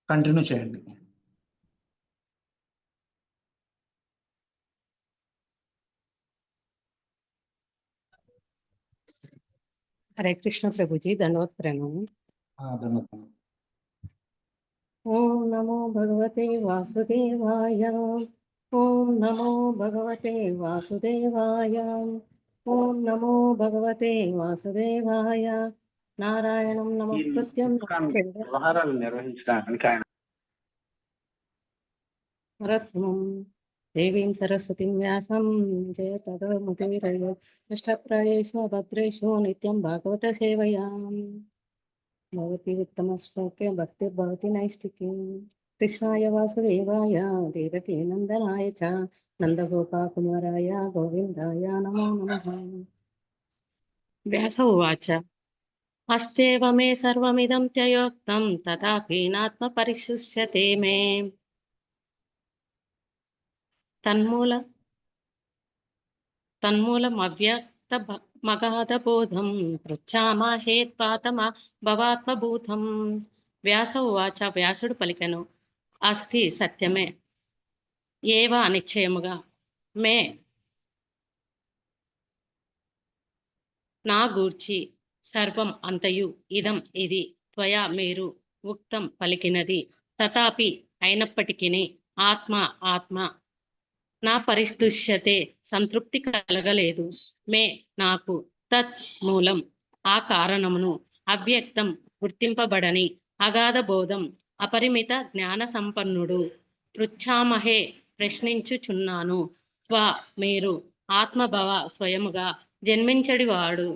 Continue చేయండి. हरे कृष्ण प्रभु जी, दंडवत प्रणाम। ధన్యవాదాలు. ओम नमो भगवते वासुदेवाय। ओम नमो भगवते वासुदेवाय। ओम नमो भगवते वासुदेवाय। नारायणं नमस्कृत्यं వ్యవహారాలు నిర్వహించడానికి ఆయన रत्नं देवीं सरस्वतीं व्यासं जयतदमुदीरये नष्टप्रायेषु भद्रेषु नित्यं भागवत सेवयां भवति उत्तमश्लोके भक्तिर्भवति नैष्टिकी। कृष्णाय वासुदेवाय देवकी नन्दनाय च नन्दगोपाकुमाराय गोविन्दाय नमो नमः। व्यास उवाच अस्तेव मे सर्वमिदं त्ययोक्तं तथापि नात्मपरिशुष्यते मे तन्मूलमव्यक्त मगाधबोधं पृच्छामहे त्वातम భవాత్మభూతం। వ్యాస ఉవాచ, వ్యాసుడు పలికెను, అస్తి సత్యమే, ఏవ నిశ్చయముగా, మే నా గూర్చి, సర్వం అంతయు, ఇదం ఇది, త్వయా మీరు, ఉక్తం పలికినది, తథాపి అయినప్పటికిని, ఆత్మ ఆత్మ నా పరిస్తుష్యతే సంతృప్తి కలగలేదు, మే నాకు, తత్ మూలం ఆ కారణమును, అవ్యక్తం గుర్తింపబడని, అగాధ బోధం అపరిమిత జ్ఞాన సంపన్నుడు, పృచ్ఛామహే ప్రశ్నించుచున్నాను, త్వ మీరు, ఆత్మభవ స్వయముగా జన్మించడివాడు,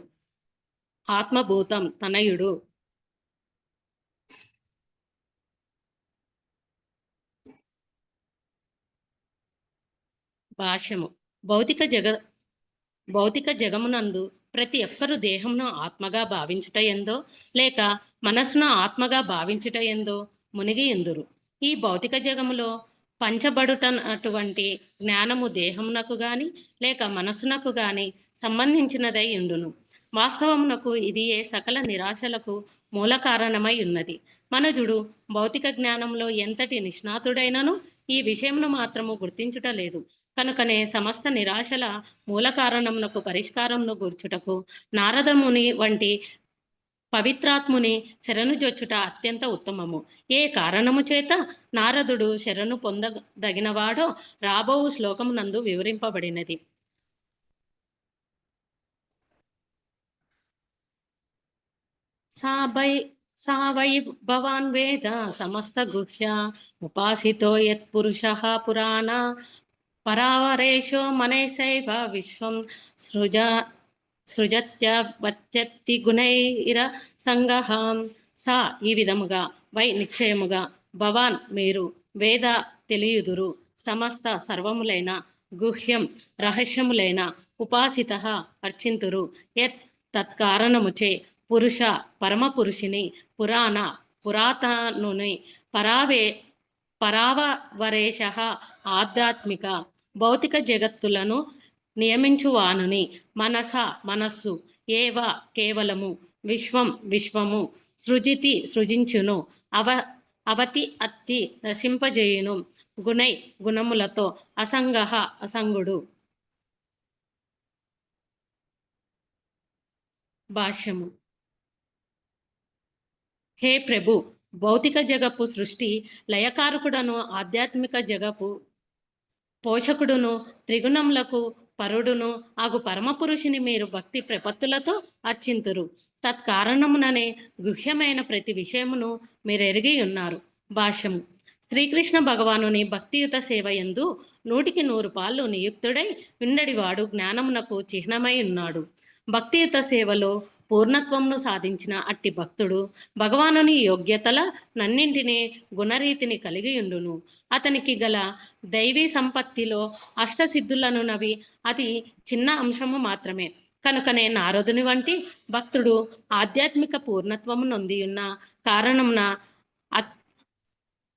ఆత్మభూతం తనయుడు, భాష్యము. భౌతిక జగమునందు ప్రతి ఒక్కరు దేహమును ఆత్మగా భావించుట ఎందో లేక మనస్సును ఆత్మగా భావించుట ఎందో మునిగి ఎందురు. ఈ భౌతిక జగములో పంచబడుటటువంటి జ్ఞానము దేహమునకు గాని లేక మనస్సునకు గాని సంబంధించినదై ఉండును. వాస్తవమునకు ఇది ఏ సకల నిరాశలకు మూల కారణమై ఉన్నది. మనుజుడు భౌతిక జ్ఞానంలో ఎంతటి నిష్ణాతుడైనను ఈ విషయమును మాత్రము గుర్తించుట లేదు. కనుకనే సమస్త నిరాశల మూల కారణమునకు పరిష్కారమును గూర్చుటకు నారదముని వంటి పవిత్రాత్ముని శరణు జొచ్చుట అత్యంత ఉత్తమము. ఏ కారణము చేత నారదుడు శరణు పొందదగినవాడో రాబో శ్లోకమునందు వివరింపబడినది. సా వై భవాన్ వేద సమస్త గుహ్య ఉపాసితో యత్ పురుషః పురాణ పరావరేషో మనైసైవ విశ్వం సృజత్యవత్యత్తి గుణైర సంగహం. సా ఈ విధముగా, వై నిశ్చయముగా, భవాన్ మీరు, వేద తెలియుదురు, సమస్త సర్వములైన, గుహ్యం రహస్యములైన, ఉపాసిత అర్చింతురు, యత్ తత్కారణముచే, పురుష పరమపురుషుని, పురాణ పురాతనుని, పరావరేష ఆధ్యాత్మిక భౌతిక జగత్తులను నియమించువానుని, మనస మనస్సు, ఏవ కేవలము, విశ్వం విశ్వము, సృజితి సృజించును, అవతి అత్తి నశింపజేయును, గుణై గుణములతో, అసంగః అసంగుడు. భాష్యము. హే ప్రభు, భౌతిక జగపు సృష్టి లయకారకుడను, ఆధ్యాత్మిక జగపు పోషకుడును, త్రిగుణములకు పరుడును అగు పరమపురుషుని మీరు భక్తి ప్రపత్తులతో అర్చింతురు. తత్కారణముననే గుహ్యమైన ప్రతి విషయమును మీరు ఎరిగి ఉన్నారు. భాష్యము. శ్రీకృష్ణ భగవానుని భక్తియుత సేవ యందు 100కి 100 నియుక్తుడై ఉండడివాడు జ్ఞానమునకు చిహ్నమై ఉన్నాడు. భక్తియుత సేవలో పూర్ణత్వమును సాధించిన అట్టి భక్తుడు భగవానుని యోగ్యతల నన్నింటినీ గుణరీతిని కలిగి ఉండును. అతనికి గల దైవీ సంపత్తిలో అష్టసిద్ధులను నవి అతి చిన్న అంశము మాత్రమే. కనుకనే నారదుని వంటి భక్తుడు ఆధ్యాత్మిక పూర్ణత్వము నొంది ఉన్న కారణమున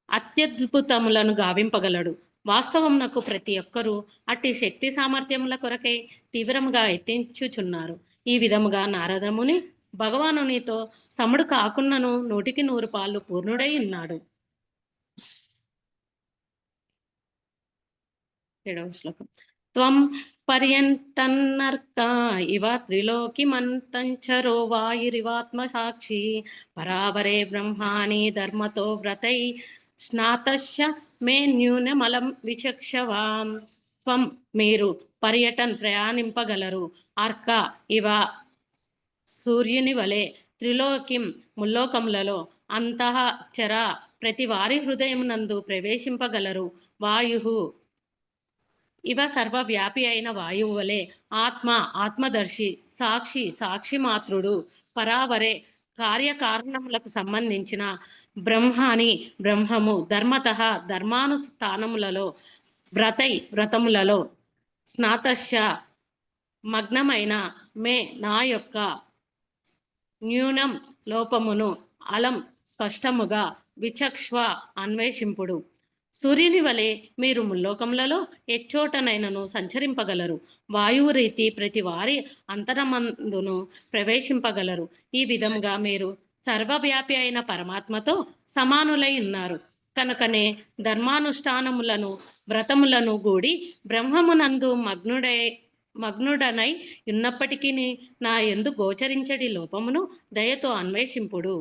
అత్యద్భుతములను గావింపగలడు. వాస్తవమునకు ప్రతి ఒక్కరూ అట్టి శక్తి సామర్థ్యముల కొరకై తీవ్రముగా ఎత్తించుచున్నారు. ఈ విధముగా నారదముని భగవానునితో సముడు కాకున్నను 100కి 100 పూర్ణుడై ఉన్నాడు. 7వ శ్లోకం. త్వం పర్యంటన్నర్క ఇవ త్రిలోకిమంతంచరో వాయురివాత్మ సాక్షి పరావరే బ్రహ్మాణి ధర్మతో వ్రతై స్నాతస్య మే న్యూనమలం విచక్షవాం. త్వం మీరు పర్యటన్ ప్రయాణింపగలరు, అర్క ఇవ సూర్యుని వలె, త్రిలోకిం ముల్లోకములలో, అంతః చర ప్రతి వారి హృదయమునందు ప్రవేశింపగలరు, వాయు ఇవ సర్వవ్యాపి అయిన వాయువు వలె, ఆత్మ ఆత్మదర్శి, సాక్షి సాక్షి మాత్రుడు, పరావరే కార్యకారణములకు సంబంధించిన, బ్రహ్మాని బ్రహ్మము, ధర్మత ధర్మానుష్ఠానములలో, వ్రతై వ్రతములలో, స్నాతస్య మగ్నమైన, మే నా యొక్క, న్యూనం లోపమును, అలం స్పష్టముగా, విచక్ష్వ అన్వేషింపుడు. సూర్యుని వలె మీరు ముల్లోకములలో ఎచ్చోటనైనను సంచరింపగలరు, వాయువు రీతి ప్రతి వారి అంతరమందును ప్రవేశింపగలరు. ఈ విధంగా మీరు సర్వవ్యాపి అయిన పరమాత్మతో సమానులై ఉన్నారు. కనుకనే ధర్మానుష్ఠానములను వ్రతములను గూడి బ్రహ్మమునందు మగ్నుడనై ఉన్నప్పటికీ నా యందు గోచరించడి లోపమును దయతో అన్వేషింపుడు.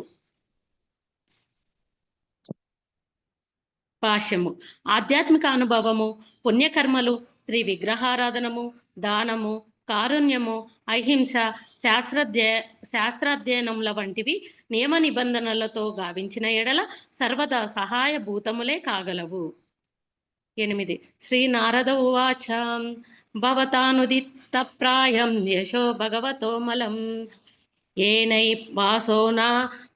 భాష్యము. ఆధ్యాత్మిక అనుభవము, పుణ్యకర్మలు, శ్రీ విగ్రహారాధనము, దానము, కారుణ్యము, అహింస, శాస్త్రాధ్యయనముల వంటివి నియమ నిబంధనలతో గావించిన ఎడల సర్వదా సహాయభూతములే కాగలవు. 8. శ్రీ నారద ఉవాచ భవతానుదిత్త ప్రాయం యశో భగవతోమలం ఏనై వాసో నా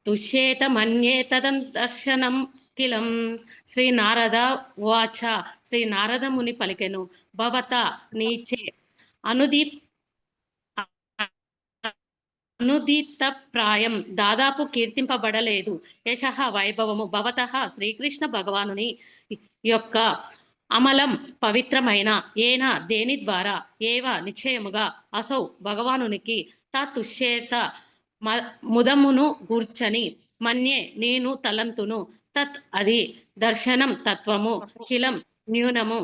తుష్యేత మన్యే తదర్శనం కిలం. శ్రీ నారద ఉవాచ. శ్రీ నారద ముని పలికెను, భవత నీచే అనుదిత ప్రాయం దాదాపు కీర్తింపబడలేదు, యశ వైభవము, భవత శ్రీకృష్ణ భగవానుని యొక్క అమలం పవిత్రమైన, ఏన దేని ద్వారా, ఏవ నిశ్చయముగా, అసౌ భగవానునికి, తతుష్యేత ముదమును గూర్చని, మన్యే నేను తలంతును, తత్ అది, దర్శనం తత్వము, కిలం న్యూనము.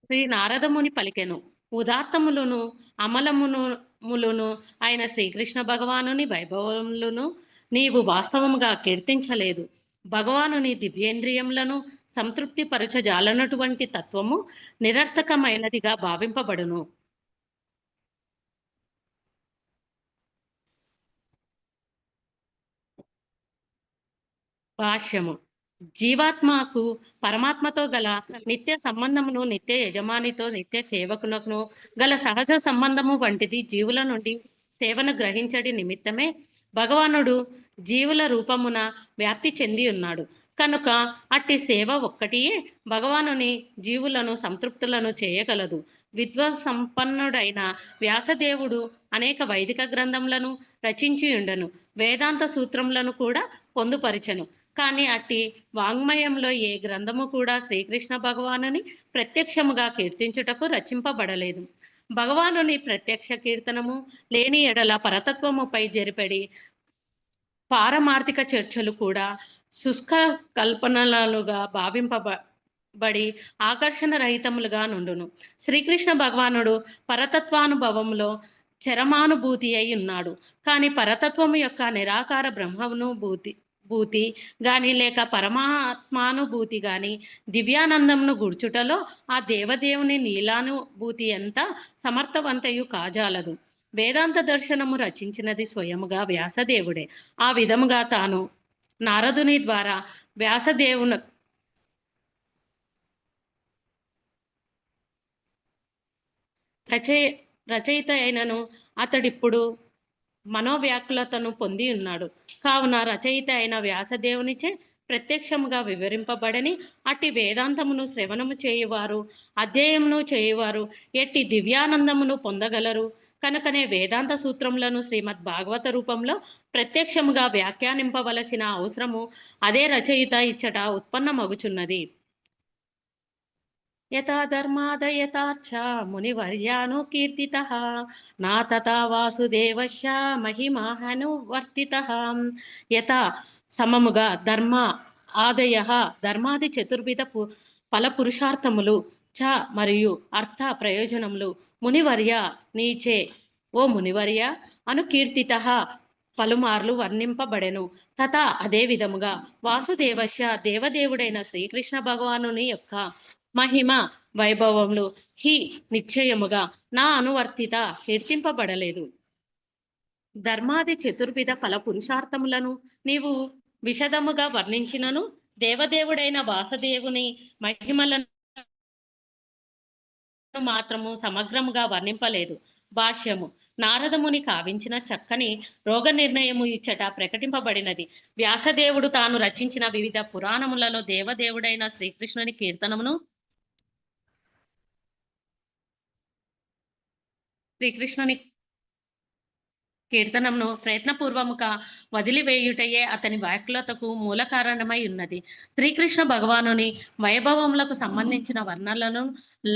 శ్రీ నారదముని పలికెను, ఉదాత్తములను అమలమును ఆయన శ్రీకృష్ణ భగవానుని వైభవములను నీవు వాస్తవముగా కీర్తించలేదు. భగవానుని దివ్యేంద్రియములను సంతృప్తి పరచజాలనటువంటి తత్వము నిరర్థకమైనదిగా భావింపబడును. భాష్యము. జీవాత్మకు పరమాత్మతో గల నిత్య సంబంధమును, నిత్య యజమానితో నిత్య సేవకునకు గల సహజ సంబంధము వంటిది జీవుల నుండి సేవను గ్రహించడి నిమిత్తమే భగవానుడు జీవుల రూపమున వ్యాప్తి చెంది ఉన్నాడు. కనుక అట్టి సేవ ఒక్కటియే భగవానుని జీవులను సంతృప్తులను చేయగలదు. విద్వత్సంపన్నుడైన వ్యాసదేవుడు అనేక వైదిక గ్రంథములను రచించి ఉండను, వేదాంత సూత్రములను కూడా పొందుపరిచెను. కానీ అట్టి వాంగ్మయంలో ఏ గ్రంథము కూడా శ్రీకృష్ణ భగవానుని ప్రత్యక్షముగా కీర్తించుటకు రచింపబడలేదు. భగవానుని ప్రత్యక్ష కీర్తనము లేని ఎడల పరతత్వముపై జరిపడి పారమార్థిక చర్చలు కూడా శుష్క కల్పనలుగా భావింపబడి ఆకర్షణ రహితములుగా నుండును. శ్రీకృష్ణ భగవానుడు పరతత్వానుభవంలో చరమానుభూతి అయి ఉన్నాడు. కానీ పరతత్వము యొక్క నిరాకార బ్రహ్మానుభూతి గాని లేక పరమాత్మానుభూతి గాని దివ్యానందంను గుర్చుటలో ఆ దేవదేవుని నీలానుభూతి ఎంత సమర్థవంతయు కాజాలదు. వేదాంత దర్శనము రచించినది స్వయముగా వ్యాసదేవుడే. ఆ విధముగా తాను నారదుని ద్వారా వ్యాసదేవుని రచయిత అయినను అతడిప్పుడు మనోవ్యాకులతను పొంది ఉన్నాడు. కావున రచయిత అయిన వ్యాసదేవునిచే ప్రత్యక్షముగా వివరింపబడని అట్టి వేదాంతమును శ్రవణము చేయువారు, అధ్యయనమును చేయువారు ఎట్టి దివ్యానందమును పొందగలరు. కనుకనే వేదాంత సూత్రములను శ్రీమద్ భాగవత రూపంలో ప్రత్యక్షముగా వ్యాఖ్యానింపవలసిన అవసరము అదే రచయిత ఇచ్చట ఉత్పన్నమగుచున్నది. యథా ధర్మాదయతార్చ మునివర్యాను కీర్తితః నా తథా వాసుదేవస్య మహిమానువర్తితః. యథా సమముగా ధర్మ ఆదయ ధర్మాది చతుర్విధ ఫల పురుషార్థములు చ మరియు అర్థ ప్రయోజనములు మునివర్య నీచే ఓ మునివర్య అను కీర్తిత పలుమార్లు వర్ణింపబడెను. తథా అదే విధముగా వాసుదేవస్య దేవదేవుడైన శ్రీకృష్ణ భగవానుని యొక్క మహిమ వైభవములు హి నిశ్చయముగా నా అనువర్తిత కీర్తింపబడలేదు. ధర్మాది చతుర్విధ ఫల పురుషార్థములను నీవు విశదముగా వర్ణించినను దేవదేవుడైన వాసుదేవుని మహిమలను మాత్రము సమగ్రముగా వర్ణింపలేదు. భాష్యము నారదముని కావించిన చక్కని రోగ నిర్ణయము ఇచ్చట ప్రకటింపబడినది. వ్యాసదేవుడు తాను రచించిన వివిధ పురాణములలో దేవదేవుడైన శ్రీకృష్ణుని కీర్తనమును ప్రయత్నపూర్వముగా వదిలివేయుటయే అతని వ్యాకులతకు మూల కారణమై ఉన్నది. శ్రీకృష్ణ భగవానుని వైభవములకు సంబంధించిన వర్ణనలను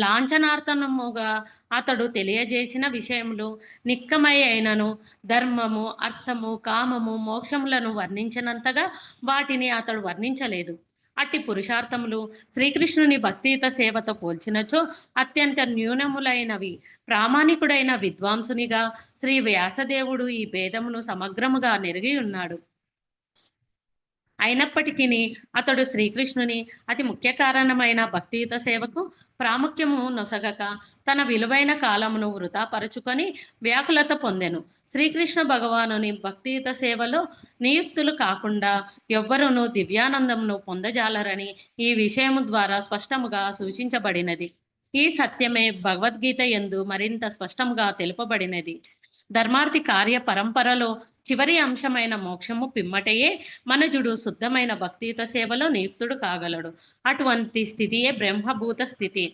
లాంఛనార్థముగా అతడు తెలియజేసిన విషయములు నిక్కమై అయినను ధర్మము, అర్థము, కామము, మోక్షములను వర్ణించినంతగా వాటిని అతడు వర్ణించలేదు. అట్టి పురుషార్థములు శ్రీకృష్ణుని భక్తియుత సేవతో పోల్చినచో అత్యంత న్యూనములైనవి. ప్రామాణికుడైన విద్వాంసునిగా శ్రీ వ్యాసదేవుడు ఈ భేదమును సమగ్రముగా నెరిగి ఉన్నాడు. అయినప్పటికీ అతడు శ్రీకృష్ణుని అతి ముఖ్య కారణమైన భక్తియుత సేవకు ప్రాముఖ్యము నొసగక తన విలువైన కాలమును వృధాపరచుకొని వ్యాకులత పొందెను. శ్రీకృష్ణ భగవానుని భక్తియుత సేవలో నియుక్తులు కాకుండా ఎవ్వరూను దివ్యానందమును పొందజాలరని ఈ విషయము ద్వారా స్పష్టముగా సూచించబడినది. ఈ సత్యమే భగవద్గీత యందు మరింత స్పష్టంగా తెలుపబడినది. ధర్మార్థి కార్య పరంపరలో చివరి అంశమైన మోక్షము పిమ్మటయే మనుజుడు శుద్ధమైన భక్తియుత సేవలో నియుక్తుడు కాగలడు. అటువంటి స్థితియే బ్రహ్మభూత స్థితి.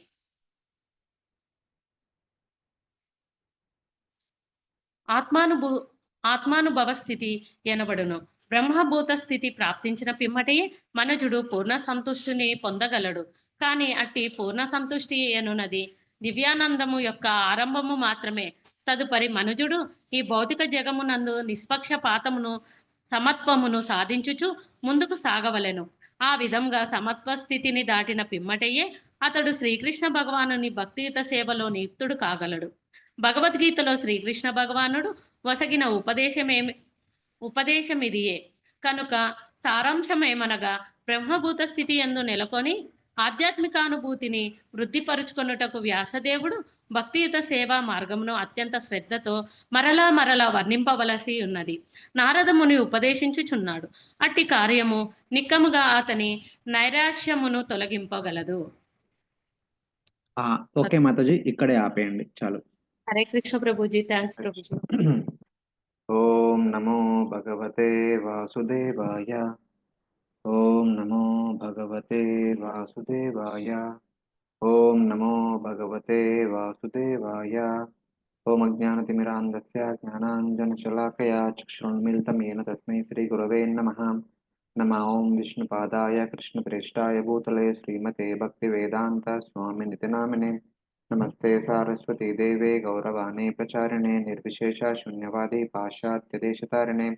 ఆత్మానుభవ స్థితి ఎనబడును. బ్రహ్మభూత స్థితి ప్రాప్తించిన పిమ్మటయే మనుజుడు పూర్ణ సంతుష్టిని పొందగలడు. కానీ అట్టి పూర్ణ సంతుష్టి ఎనున్నది దివ్యానందము యొక్క ఆరంభము మాత్రమే. తదుపరి మనుజుడు ఈ భౌతిక జగమునందు నిష్పక్షపాతమును సమత్వమును సాధించుచు ముందుకు సాగవలెను. ఆ విధంగా సమత్వ స్థితిని దాటిన పిమ్మటయే అతడు శ్రీకృష్ణ భగవానుని భక్తియుత సేవలో నియుక్తుడు కాగలడు. భగవద్గీతలో శ్రీకృష్ణ భగవానుడు వసగిన ఉపదేశమిదియే. కనుక సారాంశమేమనగా బ్రహ్మభూత స్థితి యందు నెలకొని ఆధ్యాత్మికానుభూతిని వృద్ధిపరుచుకొనుటకు వ్యాసదేవుడు భక్తియుత సేవా మార్గమును అత్యంత శ్రద్ధతో మరలా వర్ణింపవలసి ఉన్నది. నారదముని ఉపదేశించుచున్నాడు. అట్టి కార్యము నిక్కముగా అతని నైరాశ్యమును తొలగింపగలదు. ఓకే మాతాజీ, ఇక్కడే ఆపేయండి చాలు. హరే కృష్ణ ప్రభుజీ. థ్యాంక్స్ ప్రభుజీ. ఓం నమో భగవతే వాసుదేవాయ. ఓం నమో భగవతే వాసుదేవాయ. ఓం నమో భగవతే వాసుదేవాయ. ఓం అజ్ఞానతిమిరాంధస్య జ్ఞానాంజనశలాకయా చక్షురున్మిలితం येन తస్మై శ్రీగురవే నమః. నమః ఓం విష్ణుపాదాయ కృష్ణప్రేష్టాయ భూతలే శ్రీమతే భక్తివేదాంత స్వామినితి నామినే. నమస్తే సారస్వతీ దేవే గౌరవాణే ప్రచారిణే నిర్విశేష శూన్యవాది పాశ్చాత్యదేశతారిణే.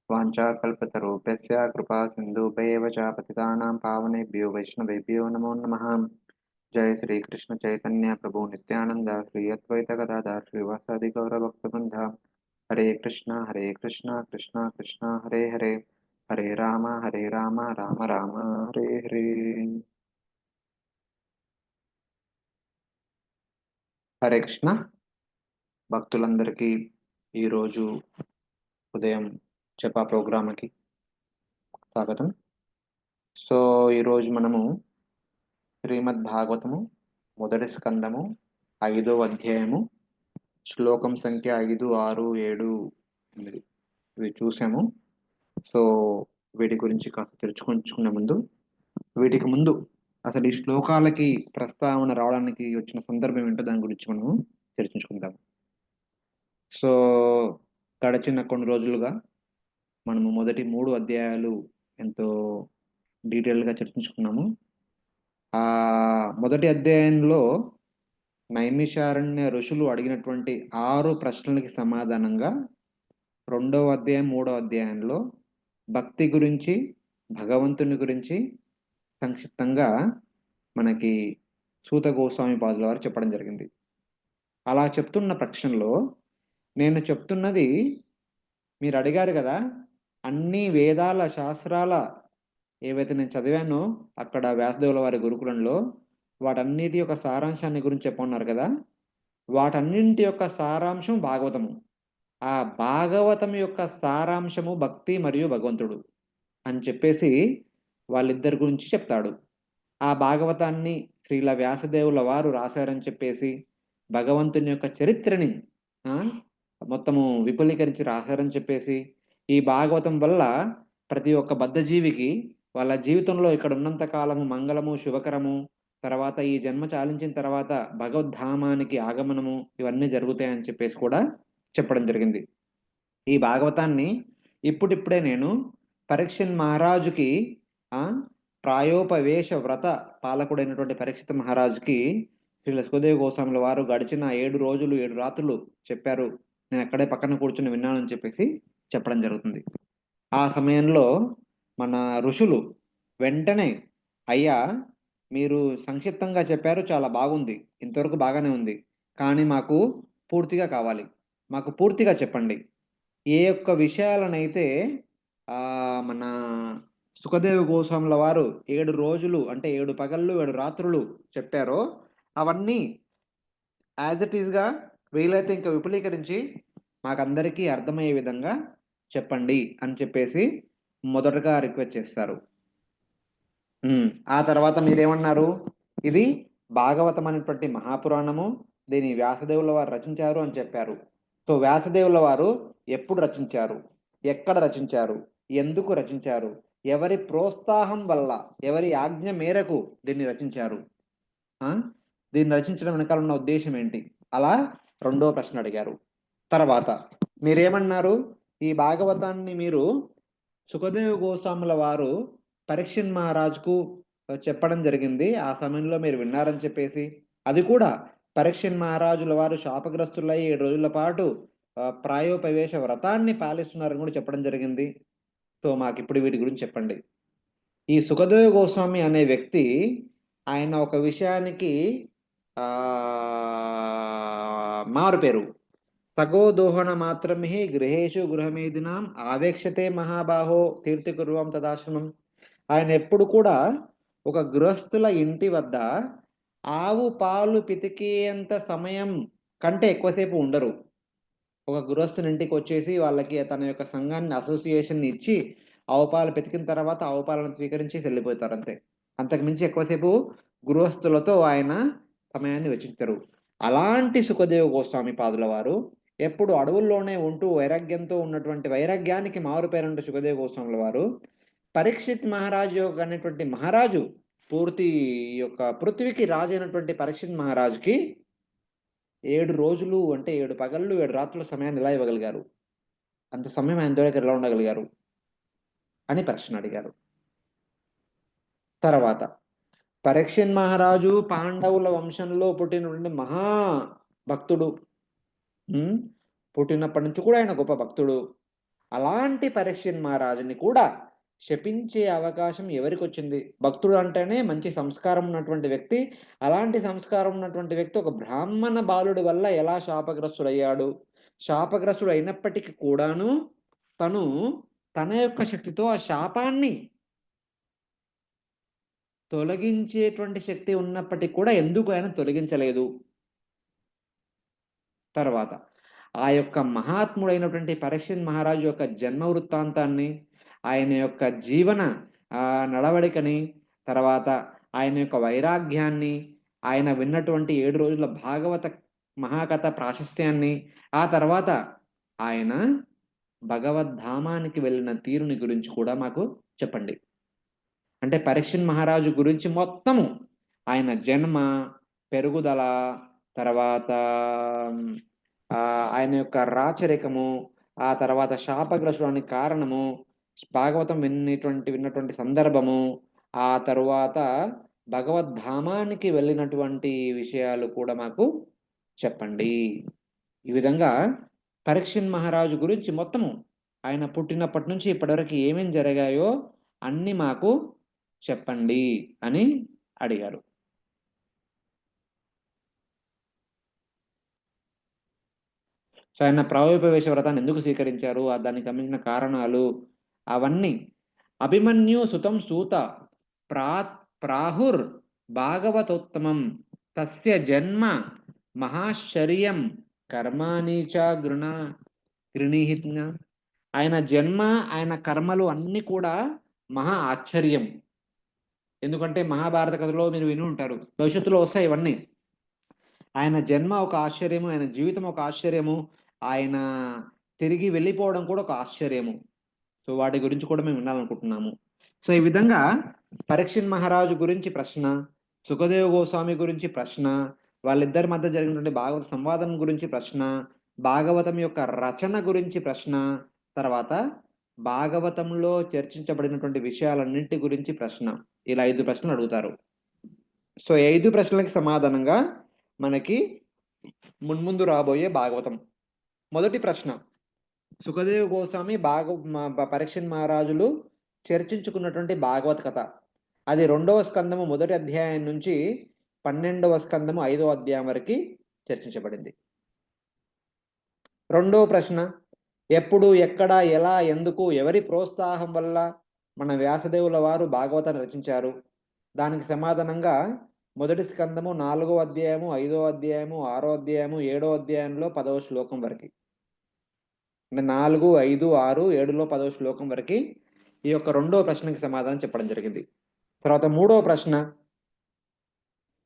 వాంఛాకల్పతరుభ్యస్య కృపా సింధుభ్యైవ చ పతితానాం పావనేభ్యో వైష్ణవేభ్యో నమో నమః. జయ శ్రీ కృష్ణ చైతన్య ప్రభు నిత్యానంద శ్రీ అద్వైత గదాధర శ్రీవాసాది గౌర భక్తవృంద. హరే కృష్ణ కృష్ణ కృష్ణ హరే హరే. హరే రామ రామ రామ హరే హరే. హరే కృష్ణ భక్తులందరికీ ఈరోజు ఉదయం చెప్పా ప్రోగ్రామ్కి స్వాగతం. సో ఈరోజు మనము శ్రీమద్ భాగవతము మొదటి స్కందము 5వ అధ్యాయము శ్లోకం సంఖ్య 5, 6, 7, 8 ఇవి చూసాము. సో వీటి గురించి కాస్త తెలుసుకుంటున్న వీటికి ముందు అసలు ఈ శ్లోకాలకి ప్రస్తావన రావడానికి వచ్చిన సందర్భం ఏంటో దాని గురించి మనము చర్చించుకుందాము. సో గడిచిన కొన్ని రోజులుగా మనము మొదటి 3 అధ్యాయాలు ఎంతో డీటెయిల్గా చర్చించుకున్నాము. ఆ మొదటి అధ్యాయంలో నైమిషారణ్య ఋషులు అడిగినటువంటి 6 ప్రశ్నలకి సమాధానంగా 2వ అధ్యాయం 3వ అధ్యాయంలో భక్తి గురించి, భగవంతుని గురించి సంక్షిప్తంగా మనకి సూత గోస్వామి పాదుల వారు చెప్పడం జరిగింది. అలా చెప్తున్న పక్షంలో నేను చెప్తున్నది మీరు అడిగారు కదా, అన్ని వేదాల శాస్త్రాల ఏవైతే నేను చదివానో అక్కడ వ్యాసదేవుల వారి గురుకులంలో వాటన్నిటి యొక్క సారాంశాన్ని గురించి చెప్పన్నారు కదా, వాటన్నింటి యొక్క సారాంశం భాగవతము. ఆ భాగవతం యొక్క సారాంశము భక్తి మరియు భగవంతుడు అని చెప్పేసి వాళ్ళిద్దరి గురించి చెప్తాడు. ఆ భాగవతాన్ని శ్రీల వ్యాసదేవుల వారు రాశారని చెప్పేసి భగవంతుని యొక్క చరిత్రని మొత్తము విపులీకరించి రాశారని చెప్పేసి ఈ భాగవతం వల్ల ప్రతి ఒక్క బద్ధజీవికి వాళ్ళ జీవితంలో ఇక్కడ ఉన్నంత కాలము మంగళము శుభకరము, తర్వాత ఈ జన్మ చాలించిన తర్వాత భగవద్ధామానికి ఆగమనము ఇవన్నీ జరుగుతాయని చెప్పేసి కూడా చెప్పడం జరిగింది. ఈ భాగవతాన్ని ఇప్పుడిప్పుడే నేను పరీక్షిత్ మహారాజుకి ప్రాయోపవేశ వ్రత పాలకుడైనటువంటి పరీక్షిత్ మహారాజుకి శ్రీ సుఖదేవ గోస్వాముల వారు గడిచిన 7 రోజులు 7 రాత్రులు చెప్పారు. నేను అక్కడే పక్కన కూర్చుని విన్నానని చెప్పేసి చెప్పడం జరుగుతుంది. ఆ సమయంలో మన ఋషులు వెంటనే, అయ్యా మీరు సంక్షిప్తంగా చెప్పారు, చాలా బాగుంది, ఇంతవరకు బాగానే ఉంది, కానీ మాకు పూర్తిగా కావాలి, మాకు పూర్తిగా చెప్పండి. ఏ యొక్క విషయాలనైతే మన సుఖదేవ గోస్వాముల వారు 7 రోజులు అంటే 7 పగళ్ళు 7 రాత్రులు చెప్పారో అవన్నీ యాజ్ ఇట్ ఈస్గా వీలైతే ఇంకా విపులీకరించి మాకందరికీ అర్థమయ్యే విధంగా చెప్పండి అని చెప్పేసి మొదటగా రిక్వెస్ట్ చేస్తారు. ఆ తర్వాత మీరేమన్నారు, ఇది భాగవతం అనేటువంటి మహాపురాణము, దీని వ్యాసదేవుల వారు రచించారు అని చెప్పారు. సో వ్యాసదేవుల వారు ఎప్పుడు రచించారు, ఎక్కడ రచించారు, ఎందుకు రచించారు, ఎవరి ప్రోత్సాహం వల్ల, ఎవరి ఆజ్ఞ మేరకు దీన్ని రచించారు, దీన్ని రచించడం వెనకాల ఉన్న ఉద్దేశం ఏంటి, అలా రెండో ప్రశ్న అడిగారు. తర్వాత మీరేమన్నారు, ఈ భాగవతాన్ని మీరు సుఖదేవ గోస్వాముల వారు పరీక్షిత్ మహారాజుకు చెప్పడం జరిగింది, ఆ సమయంలో మీరు విన్నారని చెప్పేసి, అది కూడా పరీక్షిత్ మహారాజుల వారు శాపగ్రస్తులై 7 రోజుల పాటు ప్రాయోపవేశ వ్రతాన్ని పాలిస్తున్నారని కూడా చెప్పడం జరిగింది. సో మాకు ఇప్పుడు వీటి గురించి చెప్పండి. ఈ సుఖదేవ గోస్వామి అనే వ్యక్తి ఆయన ఒక విషయానికి మారు పేరు. సగోదోహన మాత్రమే గృహేషు గృహమేదినాం ఆవేక్షతే మహాబాహో తీర్థకుర్వం తదాశ్రమం. ఆయన ఎప్పుడు కూడా ఒక గృహస్థుల ఇంటి వద్ద ఆవు పాలు పితికేంత సమయం కంటే ఎక్కువసేపు ఉండరు. ఒక గృహస్థుని ఇంటికి వచ్చేసి వాళ్ళకి తన యొక్క సంఘాన్ని అసోసియేషన్ ఇచ్చి ఆవు పాలు పితికిన తర్వాత ఆవు పాలను స్వీకరించి వెళ్ళిపోతారు అంతే. అంతకుమించి ఎక్కువసేపు గృహస్థులతో ఆయన సమయాన్ని వెచ్చించరు. అలాంటి సుఖదేవ గోస్వామి పాదుల వారు ఎప్పుడు అడవుల్లోనే ఉంటూ వైరాగ్యంతో ఉన్నటువంటి, వైరాగ్యానికి మారు పేరంట సుఖదేవ గోస్వాముల వారు పరీక్షిత్ మహారాజు యొక్క అనేటువంటి మహారాజు, పూర్తి యొక్క పృథ్వీకి రాజు అయినటువంటి పరీక్షిత్ మహారాజుకి 7 రోజులు అంటే 7 పగళ్ళు 7 రాత్రుల సమయాన్ని ఎలా ఇవ్వగలిగారు, అంత సమయం ఆయన దగ్గర ఎలా ఉండగలిగారు అని ప్రశ్న అడిగారు. తర్వాత పరీక్షిత్ మహారాజు పాండవుల వంశంలో పుట్టినటువంటి మహాభక్తుడు, పుట్టినప్పటి నుంచి కూడా ఆయన గొప్ప భక్తుడు. అలాంటి పరీక్షిత్ మహారాజుని కూడా శపించే అవకాశం ఎవరికి వచ్చింది? భక్తుడు అంటేనే మంచి సంస్కారం ఉన్నటువంటి వ్యక్తి. అలాంటి సంస్కారం ఉన్నటువంటి వ్యక్తి ఒక బ్రాహ్మణ బాలుడి వల్ల ఎలా శాపగ్రస్తుడయ్యాడు? శాపగ్రస్తుడు అయినప్పటికీ కూడాను తను తన యొక్క శక్తితో ఆ శాపాన్ని తొలగించేటువంటి శక్తి ఉన్నప్పటికీ కూడా ఎందుకు ఆయన తొలగించలేదు? తర్వాత ఆ యొక్క మహాత్ముడైనటువంటి పరీక్షిత్ మహారాజు యొక్క జన్మ వృత్తాంతాన్ని, ఆయన యొక్క జీవన నడవడికని, తర్వాత ఆయన యొక్క వైరాగ్యాన్ని, ఆయన విన్నటువంటి 7 రోజుల భాగవత మహాకథ ప్రాశస్త్యాన్ని, ఆ తర్వాత ఆయన భగవద్ధామానికి వెళ్ళిన తీరుని గురించి కూడా మాకు చెప్పండి. అంటే పరీక్షిత్ మహారాజు గురించి మొత్తము ఆయన జన్మ, పెరుగుదల, తర్వాత ఆయన యొక్క రాచరికము, ఆ తర్వాత శాపగ్రస్తుడానికి కారణము, భాగవతం విన్నటువంటి సందర్భము, ఆ తరువాత భగవద్ధామానికి వెళ్ళినటువంటి విషయాలు కూడా మాకు చెప్పండి. ఈ విధంగా పరీక్షిత్ మహారాజు గురించి మొత్తము ఆయన పుట్టినప్పటి నుంచి ఇప్పటివరకు ఏమేం జరిగాయో అన్ని మాకు చెప్పండి అని అడిగారు. సో ఆయన ప్రాయోపవేశ వ్రతాన్ని ఎందుకు స్వీకరించారు, దానికి సంబంధించిన కారణాలు అవన్నీ. అభిమన్యు సుతం సూత ప్రాహుర్ భాగవతోత్తమం తస్య జన్మ మహాశ్చర్యం కర్మాణి చ గృణీహిత. ఆయన జన్మ, ఆయన కర్మలు అన్నీ కూడా మహా ఆశ్చర్యం. ఎందుకంటే మహాభారత కథలో మీరు విని ఉంటారు, భవిష్యత్తులో వస్తాయి ఇవన్నీ. ఆయన జన్మ ఒక ఆశ్చర్యము, ఆయన జీవితం ఒక ఆశ్చర్యము, ఆయన తిరిగి వెళ్ళిపోవడం కూడా ఒక ఆశ్చర్యము. సో వాటి గురించి కూడా మేము వినాలనుకుంటున్నాము. సో ఈ విధంగా పరీక్షిత్ మహారాజు గురించి ప్రశ్న, సుఖదేవ గోస్వామి గురించి ప్రశ్న, వాళ్ళిద్దరి మధ్య జరిగినటువంటి భాగవత సంవాదం గురించి ప్రశ్న, భాగవతం యొక్క రచన గురించి ప్రశ్న, తర్వాత భాగవతంలో చర్చించబడినటువంటి విషయాలన్నింటి గురించి ప్రశ్న. ఇలా 5 ప్రశ్నలు అడుగుతారు. సో 5 ప్రశ్నలకి సమాధానంగా మనకి మున్ముందు రాబోయే భాగవతం. మొదటి ప్రశ్న, సుఖదేవ గోస్వామి పరీక్షిత్ మహారాజులు చర్చించుకున్నటువంటి భాగవత కథ. అది 2వ స్కందము 1వ అధ్యాయం నుంచి 12వ స్కందము 5వ అధ్యాయం వరకు చర్చించబడింది. రెండవ ప్రశ్న, ఎప్పుడు, ఎక్కడ, ఎలా, ఎందుకు, ఎవరి ప్రోత్సాహం వల్ల మన వ్యాసదేవుల వారు భాగవతాన్ని రచించారు? దానికి సమాధానంగా మొదటి స్కందము 4వ అధ్యాయము, 5వ అధ్యాయము, 6వ అధ్యాయము, 7వ అధ్యాయంలో 10వ శ్లోకం వరకు, అంటే 4, 5, 6, 7లో 10వ శ్లోకం వరకు ఈ యొక్క రెండవ ప్రశ్నకి సమాధానం చెప్పడం జరిగింది. తర్వాత మూడవ ప్రశ్న,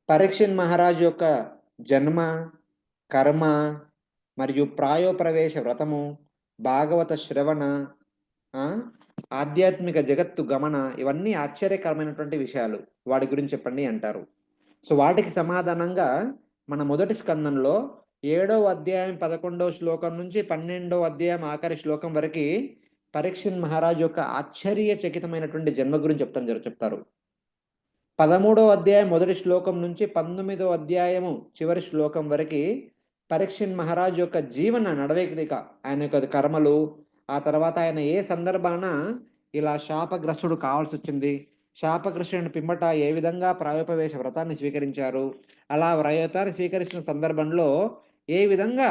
పరీక్షిత్ మహారాజు యొక్క జన్మ, కర్మ మరియు ప్రాయోపవేశ వ్రతము, భాగవత శ్రవణ, ఆధ్యాత్మిక జగత్తు గమన, ఇవన్నీ ఆశ్చర్యకరమైనటువంటి విషయాలు, వాటి గురించి చెప్పండి అంటారు. సో వాటికి సమాధానంగా మన మొదటి స్కందంలో 7వ అధ్యాయం 11వ శ్లోకం నుంచి 12వ అధ్యాయం ఆఖరి శ్లోకం వరకు పరీక్షిత్ మహారాజు యొక్క ఆశ్చర్యచకితమైనటువంటి జన్మ గురించి చెప్తారు. 13వ అధ్యాయం మొదటి శ్లోకం నుంచి 19వ అధ్యాయము చివరి శ్లోకం వరకు పరీక్షిత్ మహారాజు యొక్క జీవన నడవడిక, ఆయన యొక్క కర్మలు, ఆ తర్వాత ఆయన ఏ సందర్భాన ఇలా శాపగ్రస్తుడు కావాల్సి వచ్చింది, శాపగ్రస్తుని పిమ్మట ఏ విధంగా ప్రాయోపవేశ వ్రతాన్ని స్వీకరించారు, అలా వ్రతాన్ని స్వీకరించిన సందర్భంలో ఏ విధంగా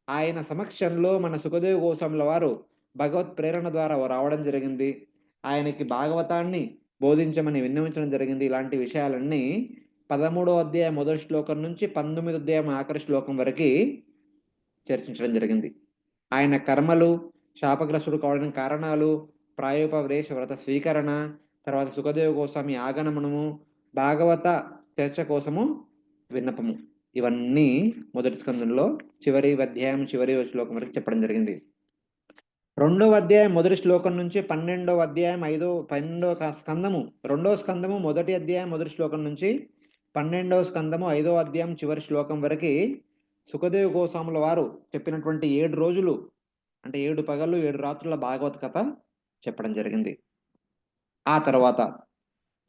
ఆయన సమక్షంలో మన సుఖదేవ గోస్వాముల వారు భగవత్ ప్రేరణ ద్వారా రావడం జరిగింది, ఆయనకి భాగవతాన్ని బోధించమని విన్నవించడం జరిగింది. ఇలాంటి విషయాలన్నీ 13వ అధ్యాయం మొదటి శ్లోకం నుంచి 19వ అధ్యాయం ఆఖరి శ్లోకం వరకు చర్చించడం జరిగింది. ఆయన కర్మలు, శాపగ్రస్తుడు కావడానికి కారణాలు, ప్రాయోపవేశ వ్రత స్వీకరణ, తర్వాత సుఖదేవ గోస్వామి ఆగమనము, భాగవత చర్చ కోసము విన్నపము, ఇవన్నీ మొదటి స్కందంలో చివరి అధ్యాయం చివరి శ్లోకం వరకు చెప్పడం జరిగింది. 2వ అధ్యాయం మొదటి శ్లోకం నుంచి 12వ అధ్యాయం 12వ స్కందము, 2వ స్కందము మొదటి అధ్యాయం మొదటి శ్లోకం నుంచి 12వ స్కందము 5వ అధ్యాయం చివరి శ్లోకం వరకు సుఖదేవ గోస్వాముల వారు చెప్పినటువంటి 7 రోజులు, అంటే 7 పగళ్ళు 7 రాత్రుల భాగవత కథ చెప్పడం జరిగింది. ఆ తర్వాత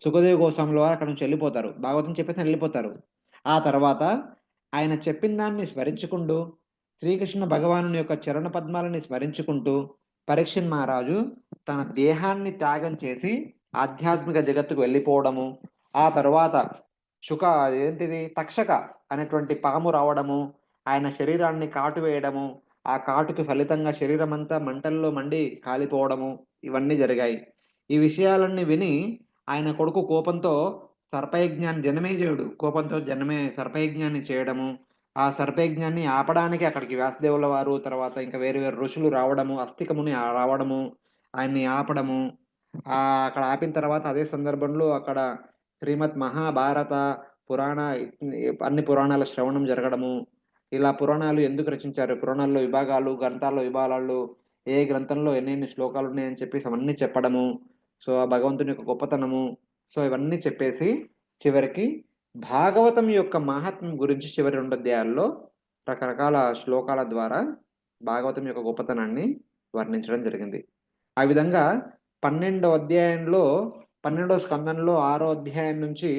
సుఖదేవ గోస్వాముల వారు అక్కడ నుంచి వెళ్ళిపోతారు, భాగవతం చెప్పేసి వెళ్ళిపోతారు. ఆ తర్వాత ఆయన చెప్పిన దాన్ని స్మరించుకుంటూ, శ్రీకృష్ణ భగవాను యొక్క చరణ పద్మాలని స్మరించుకుంటూ పరీక్షిత్ మహారాజు తన దేహాన్ని త్యాగం చేసి ఆధ్యాత్మిక జగత్తుకు వెళ్ళిపోవడము, ఆ తర్వాత తక్షక అనేటువంటి పాము రావడము, ఆయన శరీరాన్ని కాటు వేయడము, ఆ కాటుకి ఫలితంగా శరీరం అంతా మంటల్లో మండి కాలిపోవడము, ఇవన్నీ జరిగాయి. ఈ విషయాలన్నీ విని ఆయన కొడుకు కోపంతో సర్పయజ్ఞాన్ని, జనమేజయుడు కోపంతో సర్పయజ్ఞాన్ని చేయడము, ఆ సర్పయజ్ఞాన్ని ఆపడానికి అక్కడికి వ్యాసదేవుల వారు, తర్వాత ఇంకా వేరు వేరు ఋషులు రావడము, అస్తికముని రావడము, ఆయన్ని ఆపడము, అక్కడ ఆపిన తర్వాత అదే సందర్భంలో అక్కడ శ్రీమద్ మహాభారత పురాణ, అన్ని పురాణాల శ్రవణం జరగడము, ఇలా పురాణాలు ఎందుకు రచించారు, పురాణాల్లో విభాగాలు, గ్రంథాల్లో విభాగాలు, ఏ గ్రంథంలో ఎన్ని శ్లోకాలు ఉన్నాయని చెప్పేసి అవన్నీ చెప్పడము, సో ఆ భగవంతుని యొక్క గొప్పతనము, సో ఇవన్నీ చెప్పేసి చివరికి భాగవతం యొక్క మహాత్మ్యం గురించి చివరి 2 అధ్యాయాల్లో రకరకాల శ్లోకాల ద్వారా భాగవతం యొక్క గొప్పతనాన్ని వర్ణించడం జరిగింది. ఆ విధంగా 12వ అధ్యాయంలో 12వ స్కందంలో 6వ అధ్యాయం నుంచి